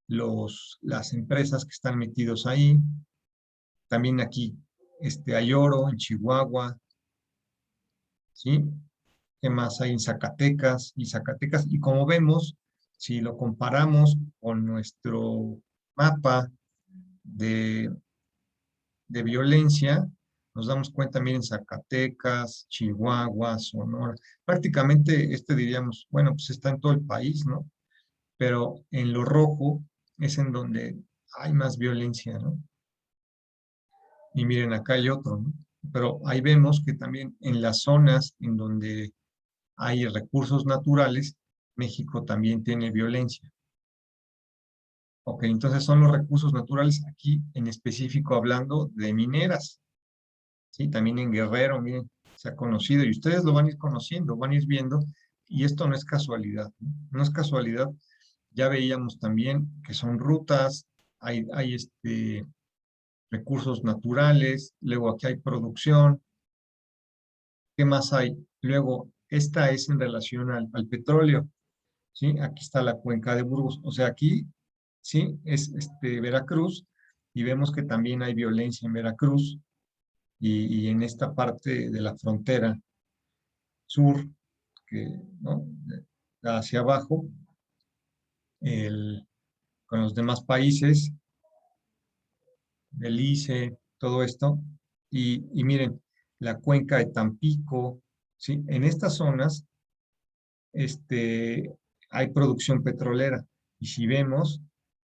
las empresas que están metidos ahí. También aquí hay oro en Chihuahua, ¿sí? ¿Qué más hay en Zacatecas? Y como vemos, si lo comparamos con nuestro mapa de violencia, nos damos cuenta, miren, Zacatecas, Chihuahua, Sonora, prácticamente diríamos, bueno, pues está en todo el país, ¿no? Pero en lo rojo es en donde hay más violencia, ¿no? Y miren, acá hay otro, ¿no? Pero ahí vemos que también en las zonas en donde hay recursos naturales, México también tiene violencia. Ok, entonces son los recursos naturales aquí en específico hablando de mineras. Sí, también en Guerrero, miren, se ha conocido y ustedes lo van a ir conociendo, van a ir viendo y esto no es casualidad, ¿no? No es casualidad. Ya veíamos también que son rutas, hay recursos naturales, luego aquí hay producción. ¿Qué más hay? Luego, esta es en relación al petróleo, ¿sí? Aquí está la cuenca de Burgos, o sea, aquí, ¿sí? Es Veracruz y vemos que también hay violencia en Veracruz y en esta parte de la frontera sur, que, ¿no? Hacia abajo, con los demás países, Belice, todo esto. Y miren, la cuenca de Tampico, ¿sí? En estas zonas hay producción petrolera. Y si vemos,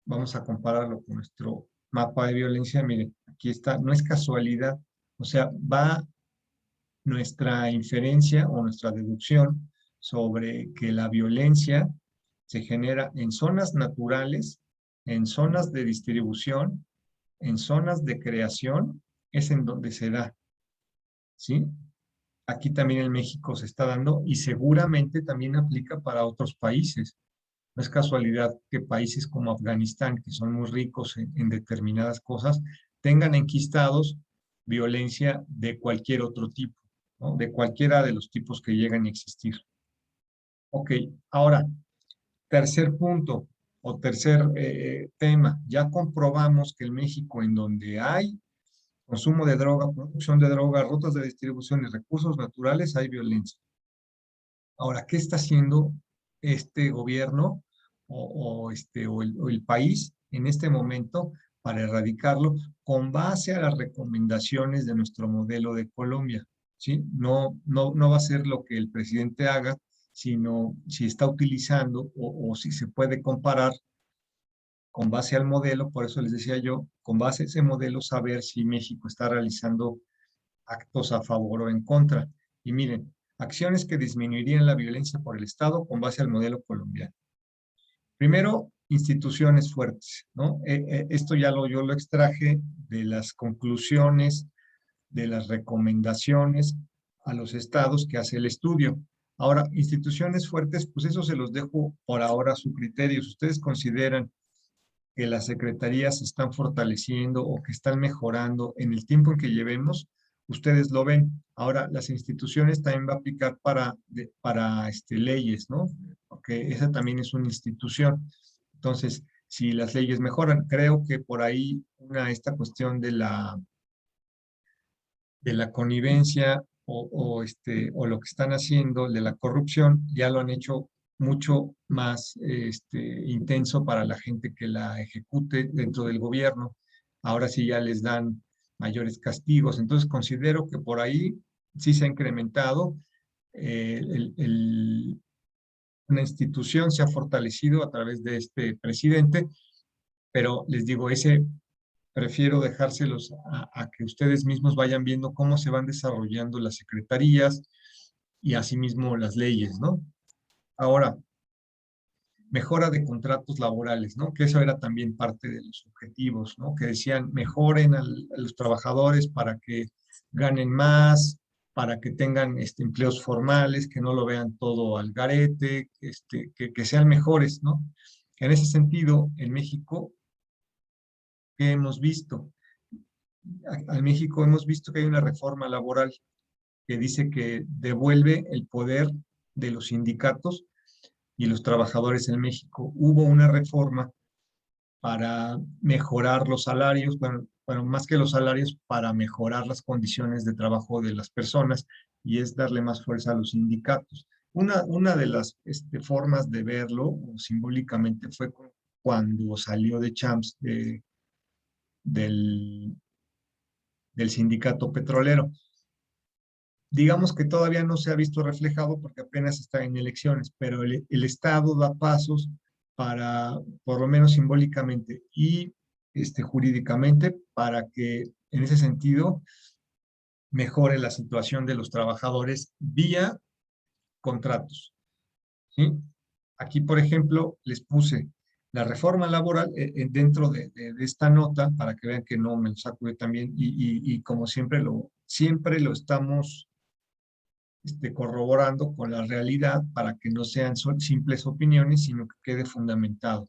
vamos a compararlo con nuestro mapa de violencia, miren, aquí está, no es casualidad, o sea, va nuestra inferencia o nuestra deducción sobre que la violencia se genera en zonas naturales, en zonas de distribución, en zonas de creación, es en donde se da, ¿sí? Aquí también en México se está dando y seguramente también aplica para otros países. No es casualidad que países como Afganistán, que son muy ricos en determinadas cosas, tengan enquistados violencia de cualquier otro tipo, ¿no? De cualquiera de los tipos que llegan a existir. Ok, ahora, tercer punto o tercer tema. Ya comprobamos que en México, en donde hay consumo de droga, producción de droga, rutas de distribución y recursos naturales, hay violencia. Ahora, ¿qué está haciendo este gobierno o el país en este momento para erradicarlo con base a las recomendaciones de nuestro modelo de Colombia? ¿Sí? No va a ser lo que el presidente haga, sino si está utilizando o si se puede comparar con base al modelo, por eso les decía yo, con base a ese modelo, saber si México está realizando actos a favor o en contra. Y miren, acciones que disminuirían la violencia por el Estado con base al modelo colombiano. Primero, instituciones fuertes, ¿no? Esto yo lo extraje de las conclusiones, de las recomendaciones a los estados que hace el estudio. Ahora, instituciones fuertes, pues eso se los dejo por ahora a su criterio. Si ustedes consideran que las secretarías se están fortaleciendo o que están mejorando en el tiempo en que llevemos, ustedes lo ven. Ahora, las instituciones también va a aplicar para leyes, ¿no? Porque esa también es una institución. Entonces, si las leyes mejoran, creo que por ahí esta cuestión de la connivencia o lo que están haciendo de la corrupción, ya lo han hecho mucho más intenso para la gente que la ejecute dentro del gobierno. Ahora sí ya les dan mayores castigos. Entonces considero que por ahí sí se ha incrementado. eh, el, el, una institución se ha fortalecido a través de este presidente, pero les digo, prefiero dejárselos a que ustedes mismos vayan viendo cómo se van desarrollando las secretarías y asimismo las leyes, ¿no? Ahora, mejora de contratos laborales, ¿no? Que eso era también parte de los objetivos, ¿no? Que decían, mejoren a los trabajadores para que ganen más, para que tengan empleos formales, que no lo vean todo al garete, que sean mejores, ¿no? En ese sentido, en México, ¿qué hemos visto? En México hemos visto que hay una reforma laboral que dice que devuelve el poder de los sindicatos y los trabajadores en México. Hubo una reforma para mejorar los salarios, bueno, más que los salarios, para mejorar las condiciones de trabajo de las personas y es darle más fuerza a los sindicatos. Una de las formas de verlo simbólicamente fue cuando salió de Champs del, del sindicato petrolero. Digamos que todavía no se ha visto reflejado porque apenas está en elecciones, pero el Estado da pasos para, por lo menos simbólicamente y jurídicamente, para que en ese sentido mejore la situación de los trabajadores vía contratos, ¿sí? Aquí, por ejemplo, les puse la reforma laboral dentro de esta nota para que vean que no me lo saco yo también y como siempre lo estamos corroborando con la realidad para que no sean simples opiniones, sino que quede fundamentado.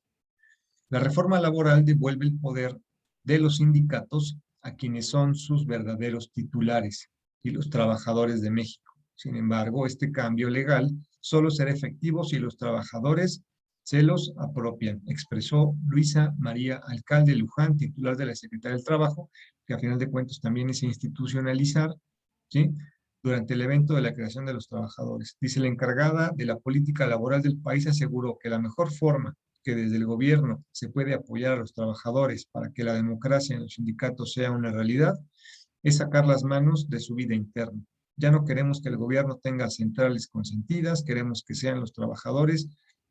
La reforma laboral devuelve el poder de los sindicatos a quienes son sus verdaderos titulares y los trabajadores de México. Sin embargo, este cambio legal solo será efectivo si los trabajadores se los apropian, expresó Luisa María Alcalde Luján, titular de la Secretaría del Trabajo, que a final de cuentas también es institucionalizar, ¿sí? Durante el evento de la creación de los trabajadores. Dice, la encargada de la política laboral del país aseguró que la mejor forma que desde el gobierno se puede apoyar a los trabajadores para que la democracia en los sindicatos sea una realidad, es sacar las manos de su vida interna. Ya no queremos que el gobierno tenga centrales consentidas, queremos que sean los trabajadores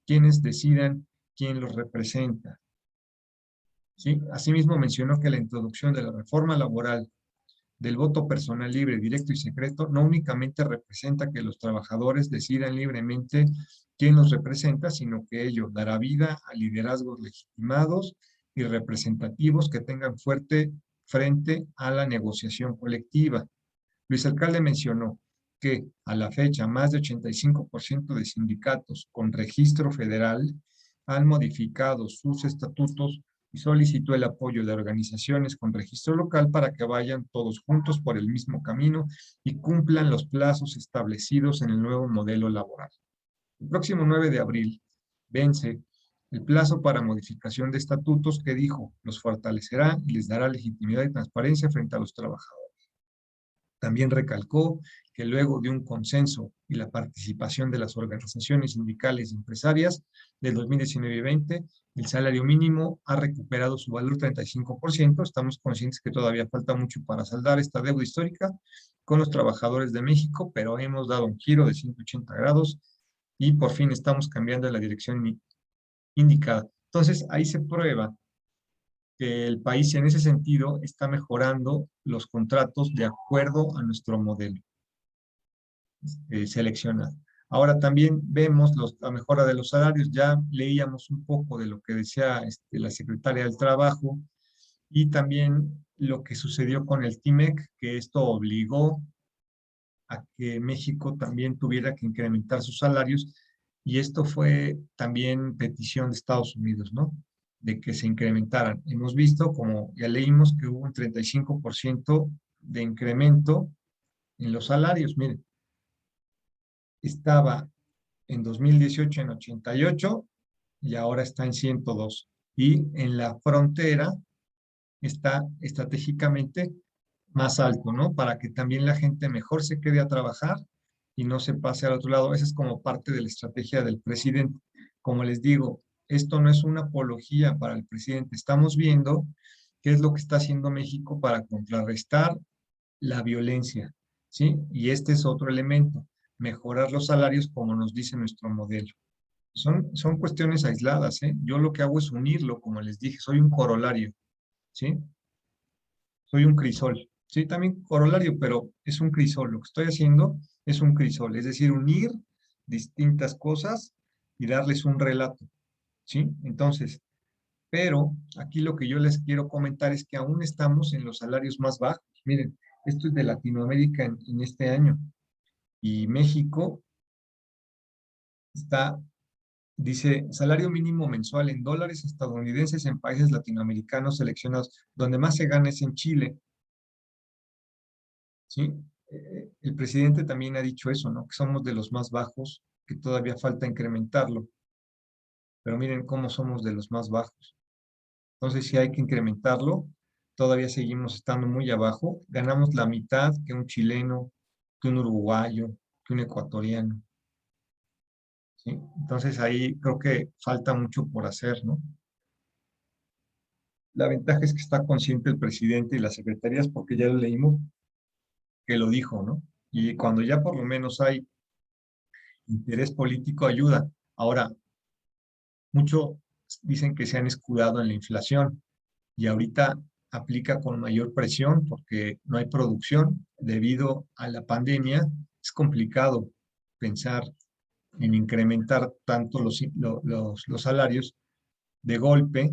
quienes decidan quién los representa. ¿Sí? Asimismo, mencionó que la introducción de la reforma laboral del voto personal libre, directo y secreto no únicamente representa que los trabajadores decidan libremente quién los representa, sino que ello dará vida a liderazgos legitimados y representativos que tengan fuerte frente a la negociación colectiva. Luis Alcalde mencionó que a la fecha más de 85% de sindicatos con registro federal han modificado sus estatutos y solicitó el apoyo de organizaciones con registro local para que vayan todos juntos por el mismo camino y cumplan los plazos establecidos en el nuevo modelo laboral. El próximo 9 de abril vence el plazo para modificación de estatutos que dijo los fortalecerá y les dará legitimidad y transparencia frente a los trabajadores. También recalcó que luego de un consenso y la participación de las organizaciones sindicales y empresarias del 2019 y 20, el salario mínimo ha recuperado su valor 35%. Estamos conscientes que todavía falta mucho para saldar esta deuda histórica con los trabajadores de México, pero hemos dado un giro de 180 grados y por fin estamos cambiando en la dirección indicada. Entonces, ahí se prueba que el país en ese sentido está mejorando los contratos de acuerdo a nuestro modelo seleccionado. Ahora también vemos la mejora de los salarios, ya leíamos un poco de lo que decía la secretaria del Trabajo y también lo que sucedió con el TIMEC, que esto obligó a que México también tuviera que incrementar sus salarios y esto fue también petición de Estados Unidos, ¿no? De que se incrementaran. Hemos visto, como ya leímos, que hubo un 35% de incremento en los salarios. Miren, estaba en 2018 en 88 y ahora está en 102. Y en la frontera está estratégicamente más alto, ¿no? Para que también la gente mejor se quede a trabajar y no se pase al otro lado. Esa es como parte de la estrategia del presidente. Como les digo, esto no es una apología para el presidente. Estamos viendo qué es lo que está haciendo México para contrarrestar la violencia, ¿sí? Y este es otro elemento, mejorar los salarios como nos dice nuestro modelo. Son cuestiones aisladas, ¿eh? Yo lo que hago es unirlo, como les dije, soy un corolario, ¿sí? Soy un crisol. Sí, también corolario, pero es un crisol. Lo que estoy haciendo es un crisol, es decir, unir distintas cosas y darles un relato, ¿sí? Entonces, pero aquí lo que yo les quiero comentar es que aún estamos en los salarios más bajos. Miren, esto es de Latinoamérica en este año y México está, dice, salario mínimo mensual en dólares estadounidenses en países latinoamericanos seleccionados. Donde más se gana es en Chile, ¿sí? El presidente también ha dicho eso, ¿no? Que somos de los más bajos, que todavía falta incrementarlo. Pero miren cómo somos de los más bajos. Entonces, si hay que incrementarlo, todavía seguimos estando muy abajo. Ganamos la mitad que un chileno, que un uruguayo, que un ecuatoriano, ¿sí? Entonces, ahí creo que falta mucho por hacer, ¿no? La ventaja es que está consciente el presidente y las secretarías, porque ya lo leímos, que lo dijo, ¿no? Y cuando ya por lo menos hay interés político, ayuda. Ahora, muchos dicen que se han escudado en la inflación y ahorita aplica con mayor presión porque no hay producción debido a la pandemia. Es complicado pensar en incrementar tanto los salarios de golpe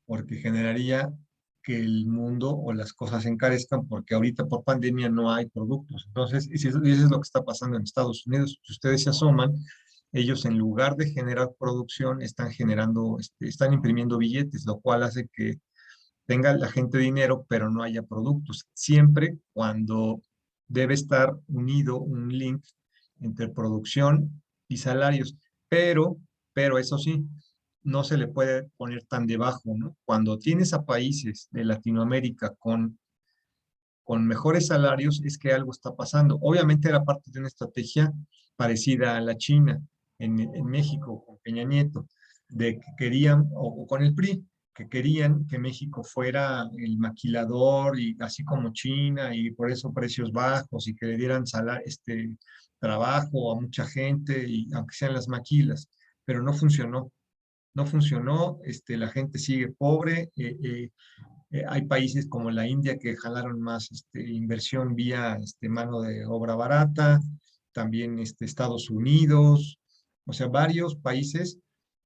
porque generaría que el mundo o las cosas se encarezcan porque ahorita por pandemia no hay productos. Entonces, eso es lo que está pasando en Estados Unidos. Si ustedes se asoman, ellos en lugar de generar producción están generando, están imprimiendo billetes, lo cual hace que tenga la gente dinero, pero no haya productos. Siempre cuando debe estar unido un link entre producción y salarios, pero, pero eso sí, no se le puede poner tan debajo, ¿no? Cuando tienes a países de Latinoamérica con mejores salarios, es que algo está pasando. Obviamente era parte de una estrategia parecida a la China en México con Peña Nieto, de que querían, o con el PRI, que querían que México fuera el maquilador, y así como China, y por eso precios bajos, y que le dieran trabajo a mucha gente, y aunque sean las maquilas, pero no funcionó. No funcionó, la gente sigue pobre. Hay países como la India que jalaron más inversión vía mano de obra barata, también Estados Unidos, o sea, varios países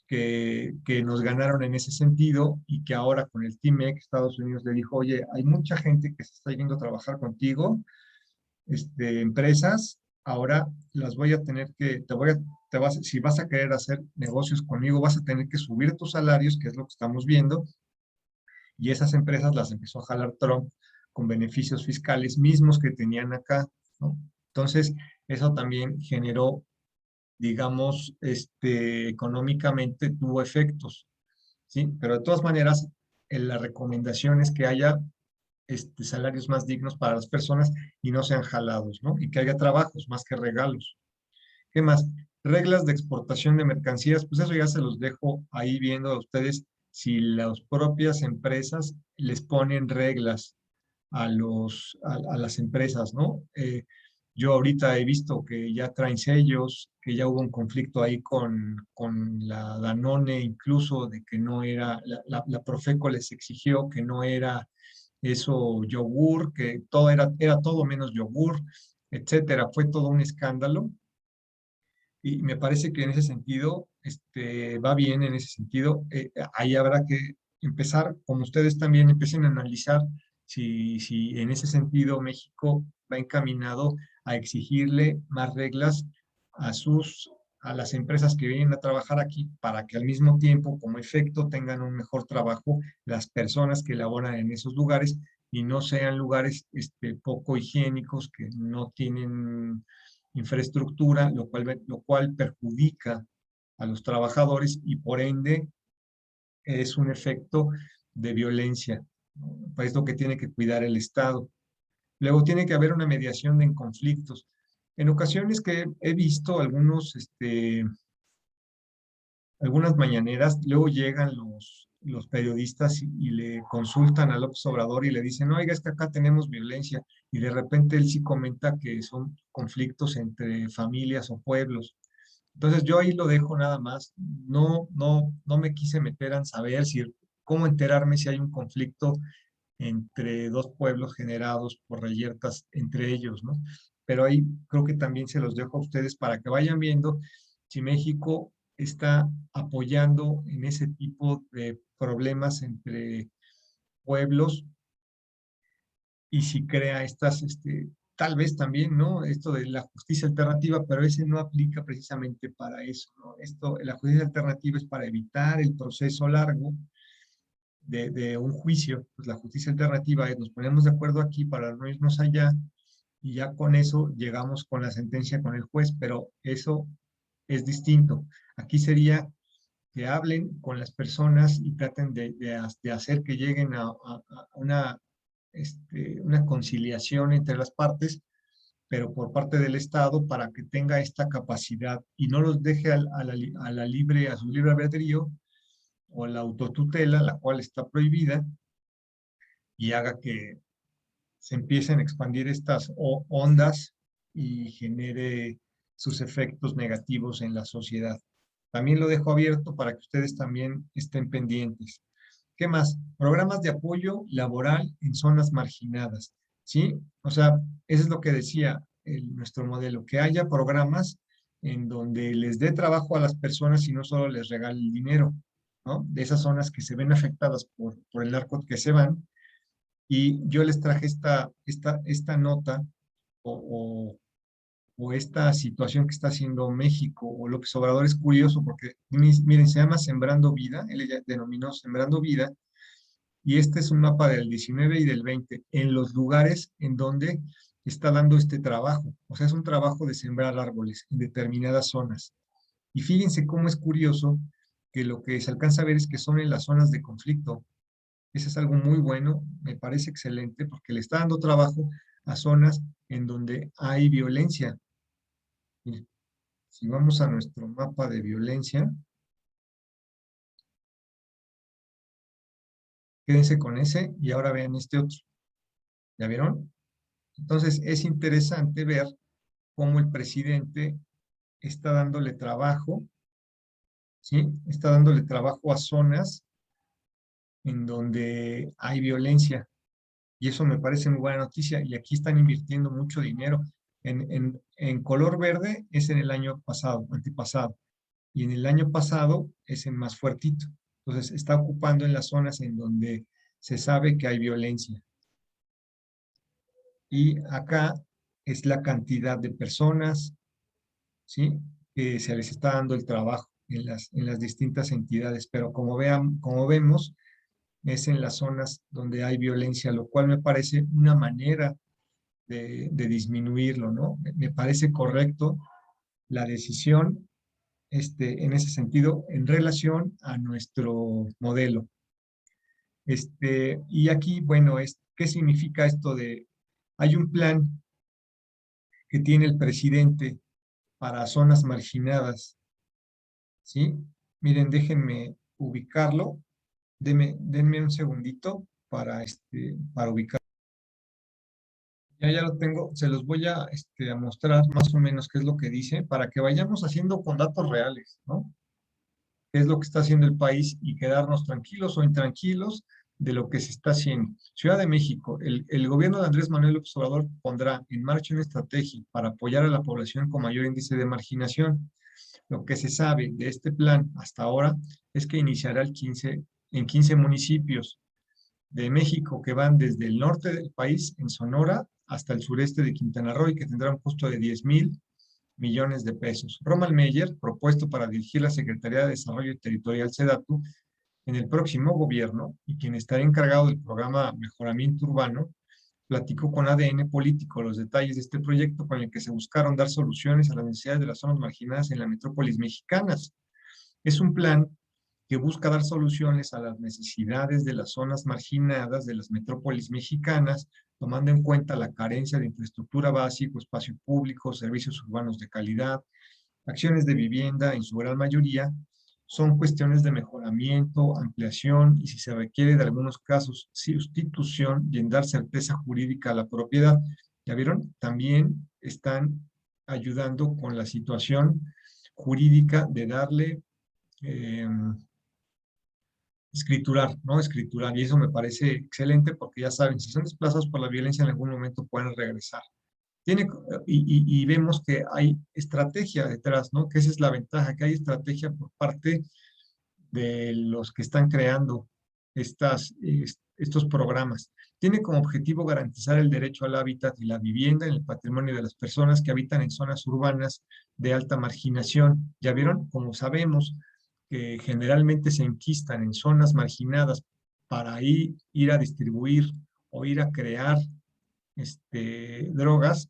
que nos ganaron en ese sentido, y que ahora con el TIMEC Estados Unidos le dijo, oye, hay mucha gente que se está yendo a trabajar contigo, empresas, ahora las voy a tener que, si vas a querer hacer negocios conmigo, vas a tener que subir tus salarios, que es lo que estamos viendo, y esas empresas las empezó a jalar Trump con beneficios fiscales mismos que tenían acá, ¿no? Entonces, eso también generó, digamos, económicamente tuvo efectos, ¿sí? Pero de todas maneras, la recomendación es que haya salarios más dignos para las personas y no sean jalados, ¿no? Y que haya trabajos más que regalos. ¿Qué más? Reglas de exportación de mercancías, pues eso ya se los dejo ahí viendo a ustedes si las propias empresas les ponen reglas a las empresas, ¿no? Yo ahorita he visto que ya traen sellos, que ya hubo un conflicto ahí con la Danone, incluso de que no era, la Profeco les exigió que no era eso yogur, que todo era todo menos yogur, etcétera. Fue todo un escándalo, y me parece que en ese sentido va bien en ese sentido. Ahí habrá que empezar, como ustedes también empiecen a analizar si en ese sentido México va encaminado a exigirle más reglas a a las empresas que vienen a trabajar aquí, para que al mismo tiempo, como efecto, tengan un mejor trabajo las personas que laboran en esos lugares, y no sean lugares poco higiénicos, que no tienen infraestructura, lo cual perjudica a los trabajadores, y por ende es un efecto de violencia, ¿no? Pues es lo que tiene que cuidar el Estado. Luego tiene que haber una mediación en conflictos. En ocasiones que he visto algunas mañaneras, luego llegan los periodistas y le consultan a López Obrador y le dicen, oiga, es que acá tenemos violencia, y de repente él sí comenta que son conflictos entre familias o pueblos. Entonces yo ahí lo dejo nada más. No me quise meter a saber cómo enterarme si hay un conflicto entre dos pueblos generados por reyertas entre ellos, ¿no? Pero ahí creo que también se los dejo a ustedes para que vayan viendo si México está apoyando en ese tipo de problemas entre pueblos, y si crea tal vez también, ¿no? Esto de la justicia alternativa, pero ese no aplica precisamente para eso, ¿no? La justicia alternativa es para evitar el proceso largo de un juicio. Pues la justicia alternativa es nos ponemos de acuerdo aquí para no irnos allá, y ya con eso llegamos con la sentencia con el juez, pero eso es distinto. Aquí sería que hablen con las personas y traten de hacer que lleguen a una conciliación entre las partes, pero por parte del Estado, para que tenga esta capacidad y no los deje a su libre albedrío, o a la autotutela, la cual está prohibida, y haga que se empiecen a expandir estas ondas y genere sus efectos negativos en la sociedad. También lo dejo abierto para que ustedes también estén pendientes. ¿Qué más? Programas de apoyo laboral en zonas marginadas, ¿sí? O sea, eso es lo que decía nuestro modelo, que haya programas en donde les dé trabajo a las personas y no solo les regale el dinero, ¿no? De esas zonas que se ven afectadas por el narco, que se van. Y yo les traje esta nota, o, o esta situación que está haciendo México o López Obrador. Es curioso porque, miren, se llama Sembrando Vida, él ya denominó Sembrando Vida, y este es un mapa del 19 y del 20, en los lugares en donde está dando este trabajo. O sea, es un trabajo de sembrar árboles en determinadas zonas. Y fíjense cómo es curioso que lo que se alcanza a ver es que son en las zonas de conflicto. Eso es algo muy bueno, me parece excelente, porque le está dando trabajo a zonas en donde hay violencia. Miren, si vamos a nuestro mapa de violencia, Quédense con ese y ahora vean este otro. ¿Ya vieron? Entonces es interesante ver cómo el presidente está dándole trabajo, ¿sí? Está dándole trabajo a zonas en donde hay violencia. Y eso me parece muy buena noticia. Y aquí están invirtiendo mucho dinero. En color verde es en el año pasado, antepasado. Y en el año pasado es en más fuertito. Entonces está ocupando en las zonas en donde se sabe que hay violencia. Y acá es la cantidad de personas, ¿sí? Que se les está dando el trabajo en las distintas entidades. Pero como vemos, es en las zonas donde hay violencia, lo cual me parece una manera de disminuirlo, ¿no? Me parece correcto la decisión en ese sentido en relación a nuestro modelo. Y aquí, bueno, ¿qué significa esto de, hay un plan que tiene el presidente para zonas marginadas, ¿sí? Miren, déjenme ubicarlo, denme un segundito para ubicar. Ya lo tengo, se los voy a mostrar más o menos qué es lo que dice, para que vayamos haciendo con datos reales, ¿no? Qué es lo que está haciendo el país y quedarnos tranquilos o intranquilos de lo que se está haciendo. Ciudad de México, el gobierno de Andrés Manuel López Obrador pondrá en marcha una estrategia para apoyar a la población con mayor índice de marginación. Lo que se sabe de este plan hasta ahora es que iniciará en 15 municipios de México que van desde el norte del país, en Sonora, hasta el sureste de Quintana Roo y que tendrá un costo de 10,000 millones de pesos. Roman Meyer, propuesto para dirigir la Secretaría de Desarrollo Territorial SEDATU en el próximo gobierno y quien estará encargado del programa Mejoramiento Urbano, platicó con ADN Político los detalles de este proyecto con el que se buscaron dar soluciones a las necesidades de las zonas marginadas en las metrópolis mexicanas. Es un plan que busca dar soluciones a las necesidades de las zonas marginadas de las metrópolis mexicanas, tomando en cuenta la carencia de infraestructura básica, espacio público, servicios urbanos de calidad, acciones de vivienda en su gran mayoría, son cuestiones de mejoramiento, ampliación y si se requiere de algunos casos, sustitución y en dar certeza jurídica a la propiedad. ¿Ya vieron? También están ayudando con la situación jurídica de darle eh, escriturar, ¿no? Escriturar. Y eso me parece excelente porque ya saben, si son desplazados por la violencia en algún momento pueden regresar. Tiene, y vemos que hay estrategia detrás, ¿no? Que esa es la ventaja, que hay estrategia por parte de los que están creando estos programas. Tiene como objetivo garantizar el derecho al hábitat y la vivienda en el patrimonio de las personas que habitan en zonas urbanas de alta marginación. ¿Ya vieron? Como sabemos que generalmente se enquistan en zonas marginadas para ir a distribuir o ir a crear drogas,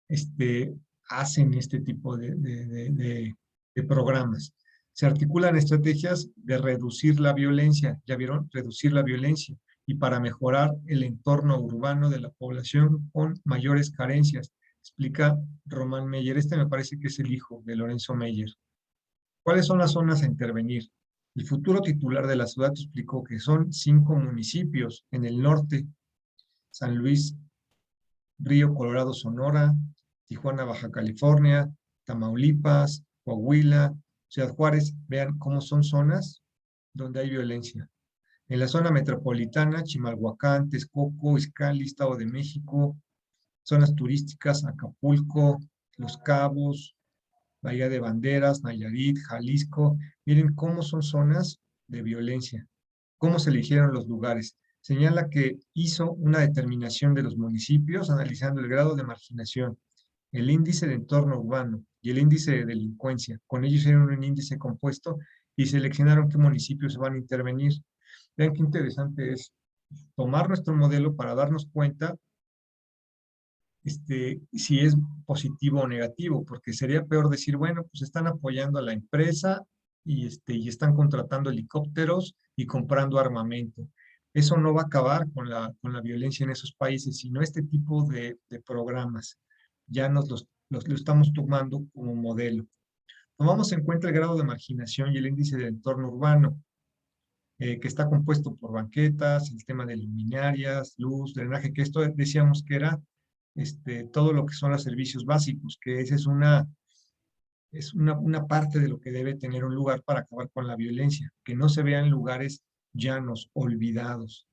este, hacen este tipo de programas. Se articulan estrategias de reducir la violencia, ¿ya vieron? Reducir la violencia y para mejorar el entorno urbano de la población con mayores carencias, explica Román Meyer. Este me parece que es el hijo de Lorenzo Meyer. ¿Cuáles son las zonas a intervenir? El futuro titular de la ciudad explicó que son 5 municipios en el norte: San Luis, Río Colorado, Sonora, Tijuana, Baja California, Tamaulipas, Coahuila, Ciudad Juárez. Vean cómo son zonas donde hay violencia. En la zona metropolitana, Chimalhuacán, Texcoco, Izcalli, Estado de México, zonas turísticas, Acapulco, Los Cabos, Bahía de Banderas, Nayarit, Jalisco. Miren cómo son zonas de violencia, cómo se eligieron los lugares. Señala que hizo una determinación de los municipios analizando el grado de marginación, el índice de entorno urbano y el índice de delincuencia. Con ellos hicieron un índice compuesto y seleccionaron qué municipios se van a intervenir. Vean qué interesante es tomar nuestro modelo para darnos cuenta si es positivo o negativo, porque sería peor decir, bueno, pues están apoyando a la empresa y están contratando helicópteros y comprando armamento. Eso no va a acabar con la violencia en esos países, sino este tipo de programas. Ya lo estamos tomando como modelo. Tomamos en cuenta el grado de marginación y el índice de entorno urbano. que está compuesto por banquetas, el tema de luminarias, luz, drenaje, que esto decíamos que era todo lo que son los servicios básicos, que esa es una parte de lo que debe tener un lugar para acabar con la violencia, que no se vean lugares llanos, olvidados.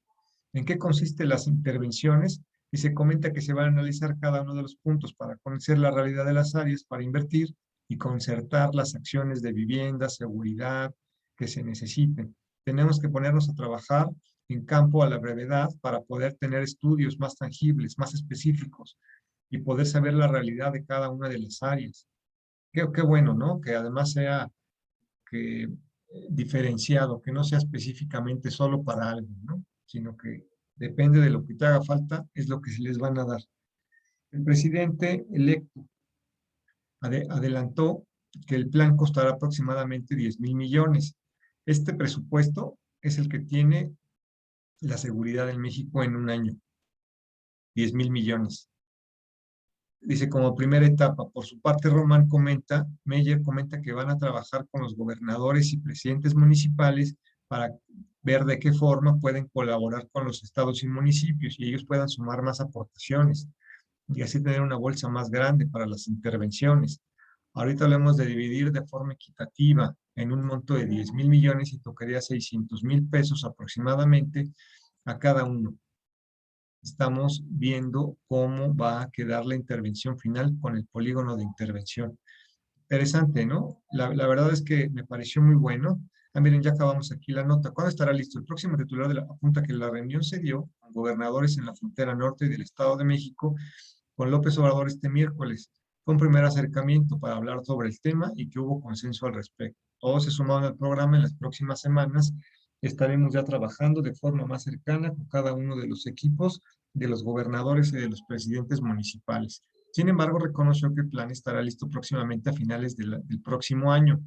¿En qué consisten las intervenciones? Y se comenta que se va a analizar cada uno de los puntos para conocer la realidad de las áreas, para invertir y concertar las acciones de vivienda, seguridad que se necesiten. Tenemos que ponernos a trabajar en campo a la brevedad para poder tener estudios más tangibles, más específicos y poder saber la realidad de cada una de las áreas. Qué bueno, ¿no? Que además sea diferenciado, que no sea específicamente solo para algo, ¿no? Sino que depende de lo que te haga falta, es lo que se les van a dar. El presidente electo adelantó que el plan costará aproximadamente 10,000 millones. Este presupuesto es el que tiene la seguridad en México en un año, 10,000 millones. Dice, como primera etapa, por su parte, Meyer comenta que van a trabajar con los gobernadores y presidentes municipales para ver de qué forma pueden colaborar con los estados y municipios y ellos puedan sumar más aportaciones y así tener una bolsa más grande para las intervenciones. Ahorita lo hemos de dividir de forma equitativa en un monto de 10,000 millones y tocaría 600,000 pesos aproximadamente a cada uno. Estamos viendo cómo va a quedar la intervención final con el polígono de intervención. Interesante, ¿no? La verdad es que me pareció muy bueno. Ah, miren, ya acabamos aquí la nota. ¿Cuándo estará listo? El próximo titular de la apunta que la reunión se dio con gobernadores en la frontera norte del Estado de México con López Obrador este miércoles. Fue un primer acercamiento para hablar sobre el tema y que hubo consenso al respecto. Todos se sumaron al programa en las próximas semanas. Estaremos ya trabajando de forma más cercana con cada uno de los equipos de los gobernadores y de los presidentes municipales. Sin embargo, reconoció que el plan estará listo próximamente a finales del próximo año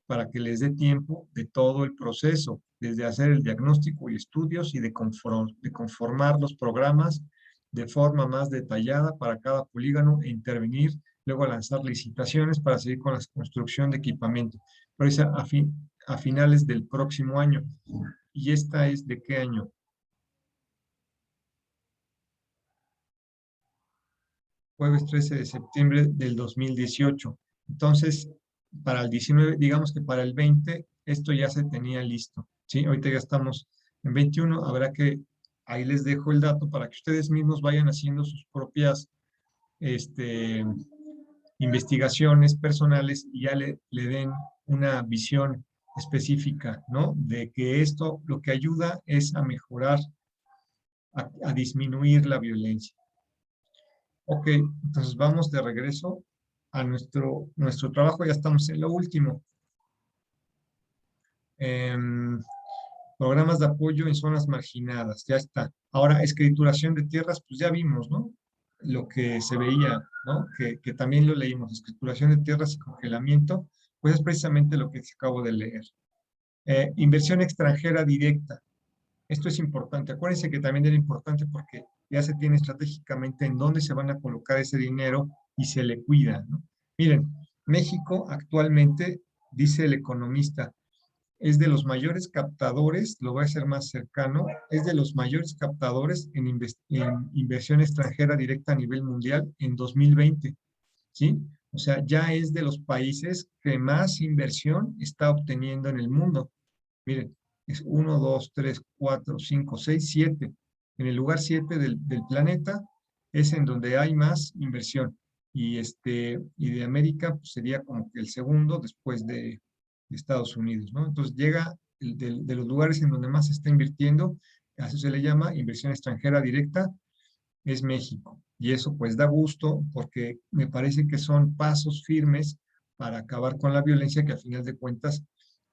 para que les dé tiempo de todo el proceso, desde hacer el diagnóstico y estudios y de conformar los programas de forma más detallada para cada polígono e intervenir, luego lanzar licitaciones para seguir con la construcción de equipamiento. Pero es a finales del próximo año. ¿Y esta es de qué año? Jueves 13 de septiembre del 2018. Entonces, para el 19, digamos que para el 20, esto ya se tenía listo, ¿sí? Ahorita ya estamos en 21, habrá que, ahí les dejo el dato para que ustedes mismos vayan haciendo sus propias investigaciones personales y ya le den una visión específica, ¿no? De que esto lo que ayuda es a mejorar, a disminuir la violencia. Ok, entonces vamos de regreso a nuestro trabajo, ya estamos en lo último. Em, Programas de apoyo en zonas marginadas, ya está. Ahora, escrituración de tierras, pues ya vimos, ¿no? Lo que se veía, ¿no? Que también lo leímos, escrituración de tierras y congelamiento, pues es precisamente lo que acabo de leer. Inversión extranjera directa. Esto es importante. Acuérdense que también era importante porque ya se tiene estratégicamente en dónde se van a colocar ese dinero y se le cuida, ¿no? Miren, México actualmente, dice el economista, es de los mayores captadores, lo voy a hacer más cercano, es de los mayores captadores en inversión extranjera directa a nivel mundial en 2020, ¿sí? O sea, ya es de los países que más inversión está obteniendo en el mundo. Miren, es 1, 2, 3, 4, 5, 6, 7. En el lugar 7 del planeta es en donde hay más inversión. Y de América pues, sería como que el segundo después de Estados Unidos, ¿no? Entonces llega de los lugares en donde más se está invirtiendo, a eso se le llama inversión extranjera directa, es México. Y eso pues da gusto porque me parece que son pasos firmes para acabar con la violencia que al final de cuentas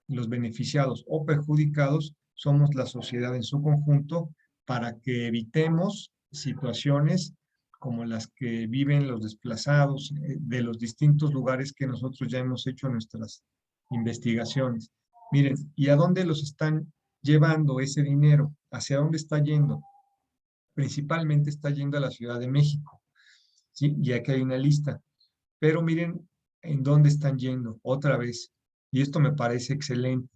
los beneficiados o perjudicados somos la sociedad en su conjunto para que evitemos situaciones como las que viven los desplazados de los distintos lugares que nosotros ya hemos hecho nuestras investigaciones. Miren, ¿y a dónde los están llevando ese dinero? ¿Hacia dónde está yendo? Principalmente está yendo a la Ciudad de México, ¿sí? Y aquí hay una lista. Pero miren en dónde están yendo otra vez. Y esto me parece excelente.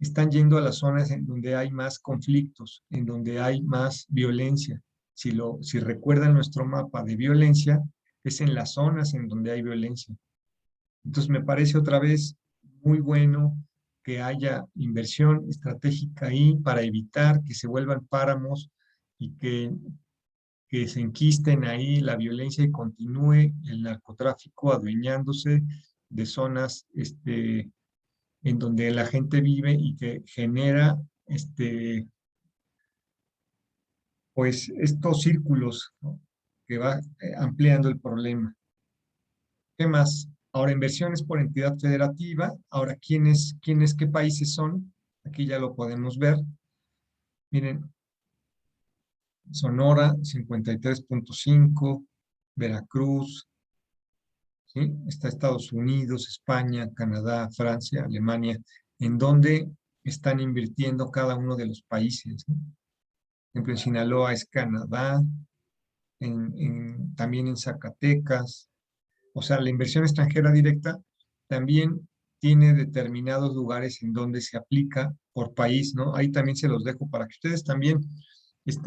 están yendo a las zonas en donde hay más conflictos, en donde hay más violencia. Si recuerdan nuestro mapa de violencia, es en las zonas en donde hay violencia. Entonces me parece otra vez muy bueno que haya inversión estratégica ahí para evitar que se vuelvan páramos y que se enquisten ahí la violencia y continúe el narcotráfico adueñándose de zonas en donde la gente vive y que genera pues estos círculos, ¿no? Que va ampliando el problema. ¿Qué más? Ahora, inversiones por entidad federativa. Ahora, qué países son? Aquí ya lo podemos ver. Miren, Sonora, 53.5, Veracruz, ¿sí? Está Estados Unidos, España, Canadá, Francia, Alemania, en donde están invirtiendo cada uno de los países, ¿no? Por ejemplo, en Sinaloa es Canadá, también en Zacatecas. O sea, la inversión extranjera directa también tiene determinados lugares en donde se aplica por país, ¿no? Ahí también se los dejo para que ustedes también, pues,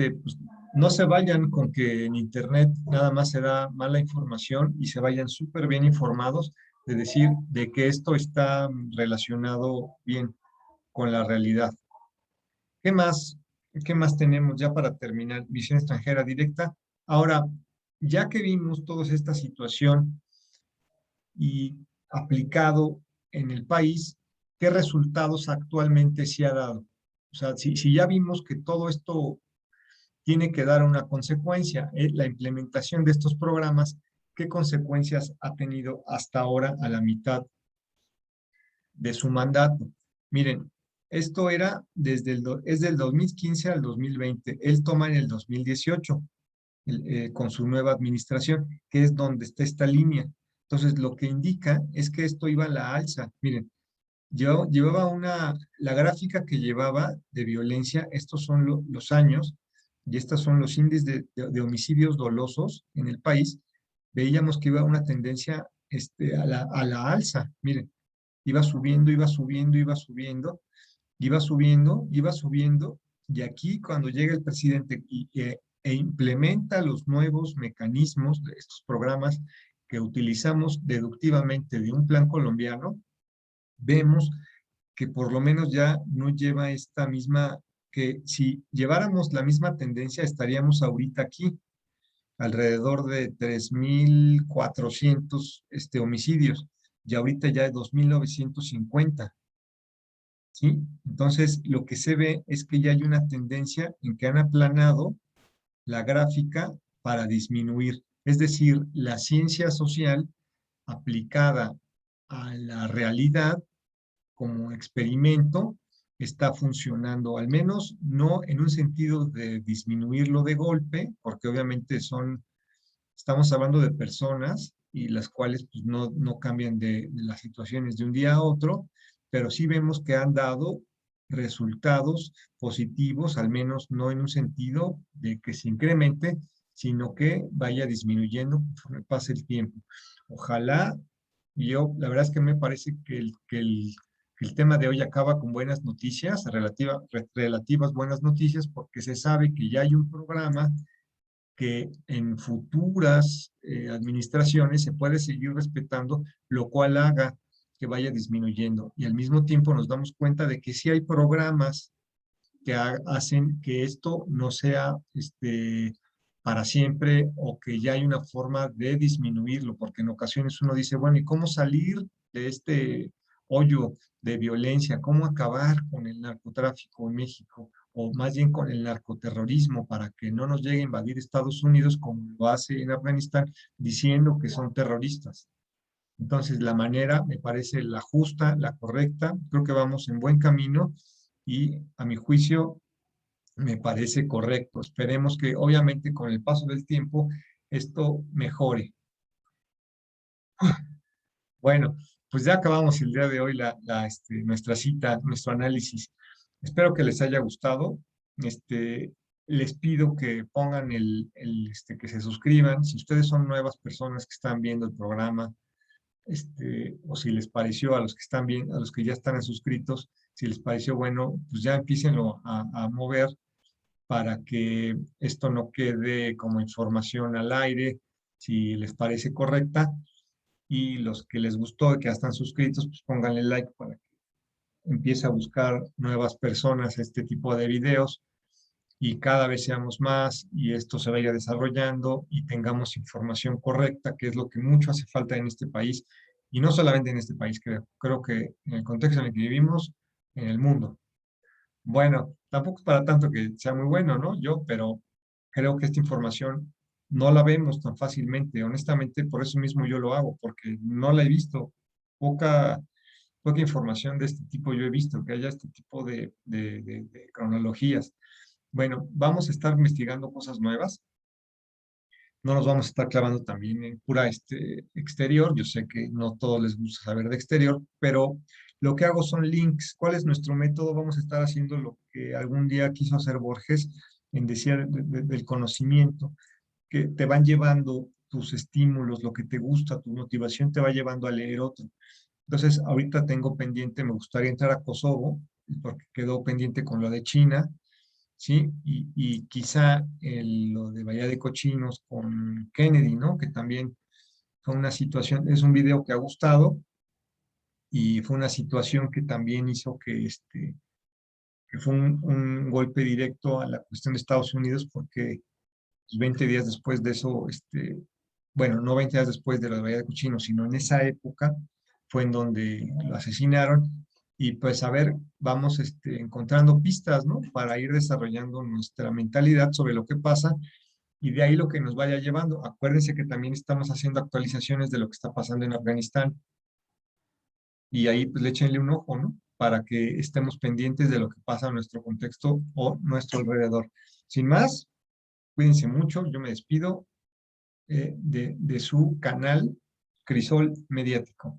no se vayan con que en Internet nada más se da mala información y se vayan súper bien informados de decir de que esto está relacionado bien con la realidad. ¿Qué más? ¿Qué más tenemos ya para terminar? Visión extranjera directa. Ahora, ya que vimos toda esta situación y aplicado en el país, ¿qué resultados actualmente se ha dado? O sea, si ya vimos que todo esto tiene que dar una consecuencia, la implementación de estos programas, ¿qué consecuencias ha tenido hasta ahora a la mitad de su mandato? Miren, esto era es del 2015 al 2020. Él toma en el 2018 con su nueva administración, que es donde está esta línea. Entonces, lo que indica es que esto iba a la alza. Miren, la gráfica que llevaba de violencia, estos son los años, y estos son los índices de homicidios dolosos en el país. Veíamos que iba una tendencia a la alza. Miren, iba subiendo, iba subiendo, iba subiendo, iba subiendo, iba subiendo, y aquí cuando llega el presidente e implementa los nuevos mecanismos de estos programas que utilizamos deductivamente de un plan colombiano, vemos que por lo menos ya no lleva esta misma, que si lleváramos la misma tendencia estaríamos ahorita aquí, alrededor de 3.400 homicidios, y ahorita ya es 2.950. ¿Sí? Entonces, lo que se ve es que ya hay una tendencia en que han aplanado la gráfica para disminuir. Es decir, la ciencia social aplicada a la realidad como experimento está funcionando, al menos no en un sentido de disminuirlo de golpe, porque obviamente estamos hablando de personas y las cuales pues, no cambian de las situaciones de un día a otro, pero sí vemos que han dado resultados positivos, al menos no en un sentido de que se incremente, sino que vaya disminuyendo conforme pase el tiempo. Ojalá, la verdad es que me parece que el tema de hoy acaba con buenas noticias, relativas buenas noticias, porque se sabe que ya hay un programa que en futuras administraciones se puede seguir respetando, lo cual haga que vaya disminuyendo. Y al mismo tiempo nos damos cuenta de que sí hay programas que hacen que esto no sea para siempre o que ya hay una forma de disminuirlo, porque en ocasiones uno dice, bueno, ¿y cómo salir de este hoyo de violencia? ¿Cómo acabar con el narcotráfico en México? O más bien con el narcoterrorismo para que no nos llegue a invadir Estados Unidos como lo hace en Afganistán, diciendo que son terroristas. Entonces, la manera me parece la justa, la correcta, creo que vamos en buen camino y a mi juicio me parece correcto. Esperemos que obviamente con el paso del tiempo esto mejore. Bueno, pues ya acabamos el día de hoy nuestra cita, nuestro análisis. Espero que les haya gustado. Este, Les pido que pongan que se suscriban. Si ustedes son nuevas personas que están viendo el programa, o si les pareció a los que están bien, a los que ya están suscritos, Si les pareció bueno, pues ya empiecenlo a mover para que esto no quede como información al aire, si les parece correcta. Y los que les gustó y que ya están suscritos, pues pónganle like para que empiece a buscar nuevas personas este tipo de videos y cada vez seamos más y esto se vaya desarrollando y tengamos información correcta, que es lo que mucho hace falta en este país, y no solamente en este país, creo que en el contexto en el que vivimos, en el mundo. Bueno, tampoco es para tanto que sea muy bueno, ¿no? Pero creo que esta información no la vemos tan fácilmente. Honestamente, por eso mismo yo lo hago, porque no la he visto. Poca, poca información de este tipo yo he visto, que haya este tipo de cronologías. Bueno, vamos a estar investigando cosas nuevas. No nos vamos a estar clavando también en pura exterior. Yo sé que no todos les gusta saber de exterior, pero lo que hago son links. ¿Cuál es nuestro método? Vamos a estar haciendo lo que algún día quiso hacer Borges en decir del conocimiento, que te van llevando tus estímulos, lo que te gusta, tu motivación te va llevando a leer otro. Entonces, ahorita tengo pendiente, me gustaría entrar a Kosovo, porque quedó pendiente con lo de China, ¿sí? Y quizá lo de Bahía de Cochinos con Kennedy, ¿no? Que también fue una situación, es un video que ha gustado y fue una situación que también hizo que fue un golpe directo a la cuestión de Estados Unidos porque pues, 20 días después de eso, bueno, no 20 días después de la Bahía de Cochinos, sino en esa época fue en donde lo asesinaron. Y pues a ver, vamos encontrando pistas, ¿no? Para ir desarrollando nuestra mentalidad sobre lo que pasa y de ahí lo que nos vaya llevando. Acuérdense que también estamos haciendo actualizaciones de lo que está pasando en Afganistán y ahí pues le échenle un ojo, ¿no? Para que estemos pendientes de lo que pasa en nuestro contexto o nuestro alrededor. Sin más, cuídense mucho, yo me despido de su canal Crisol Mediático.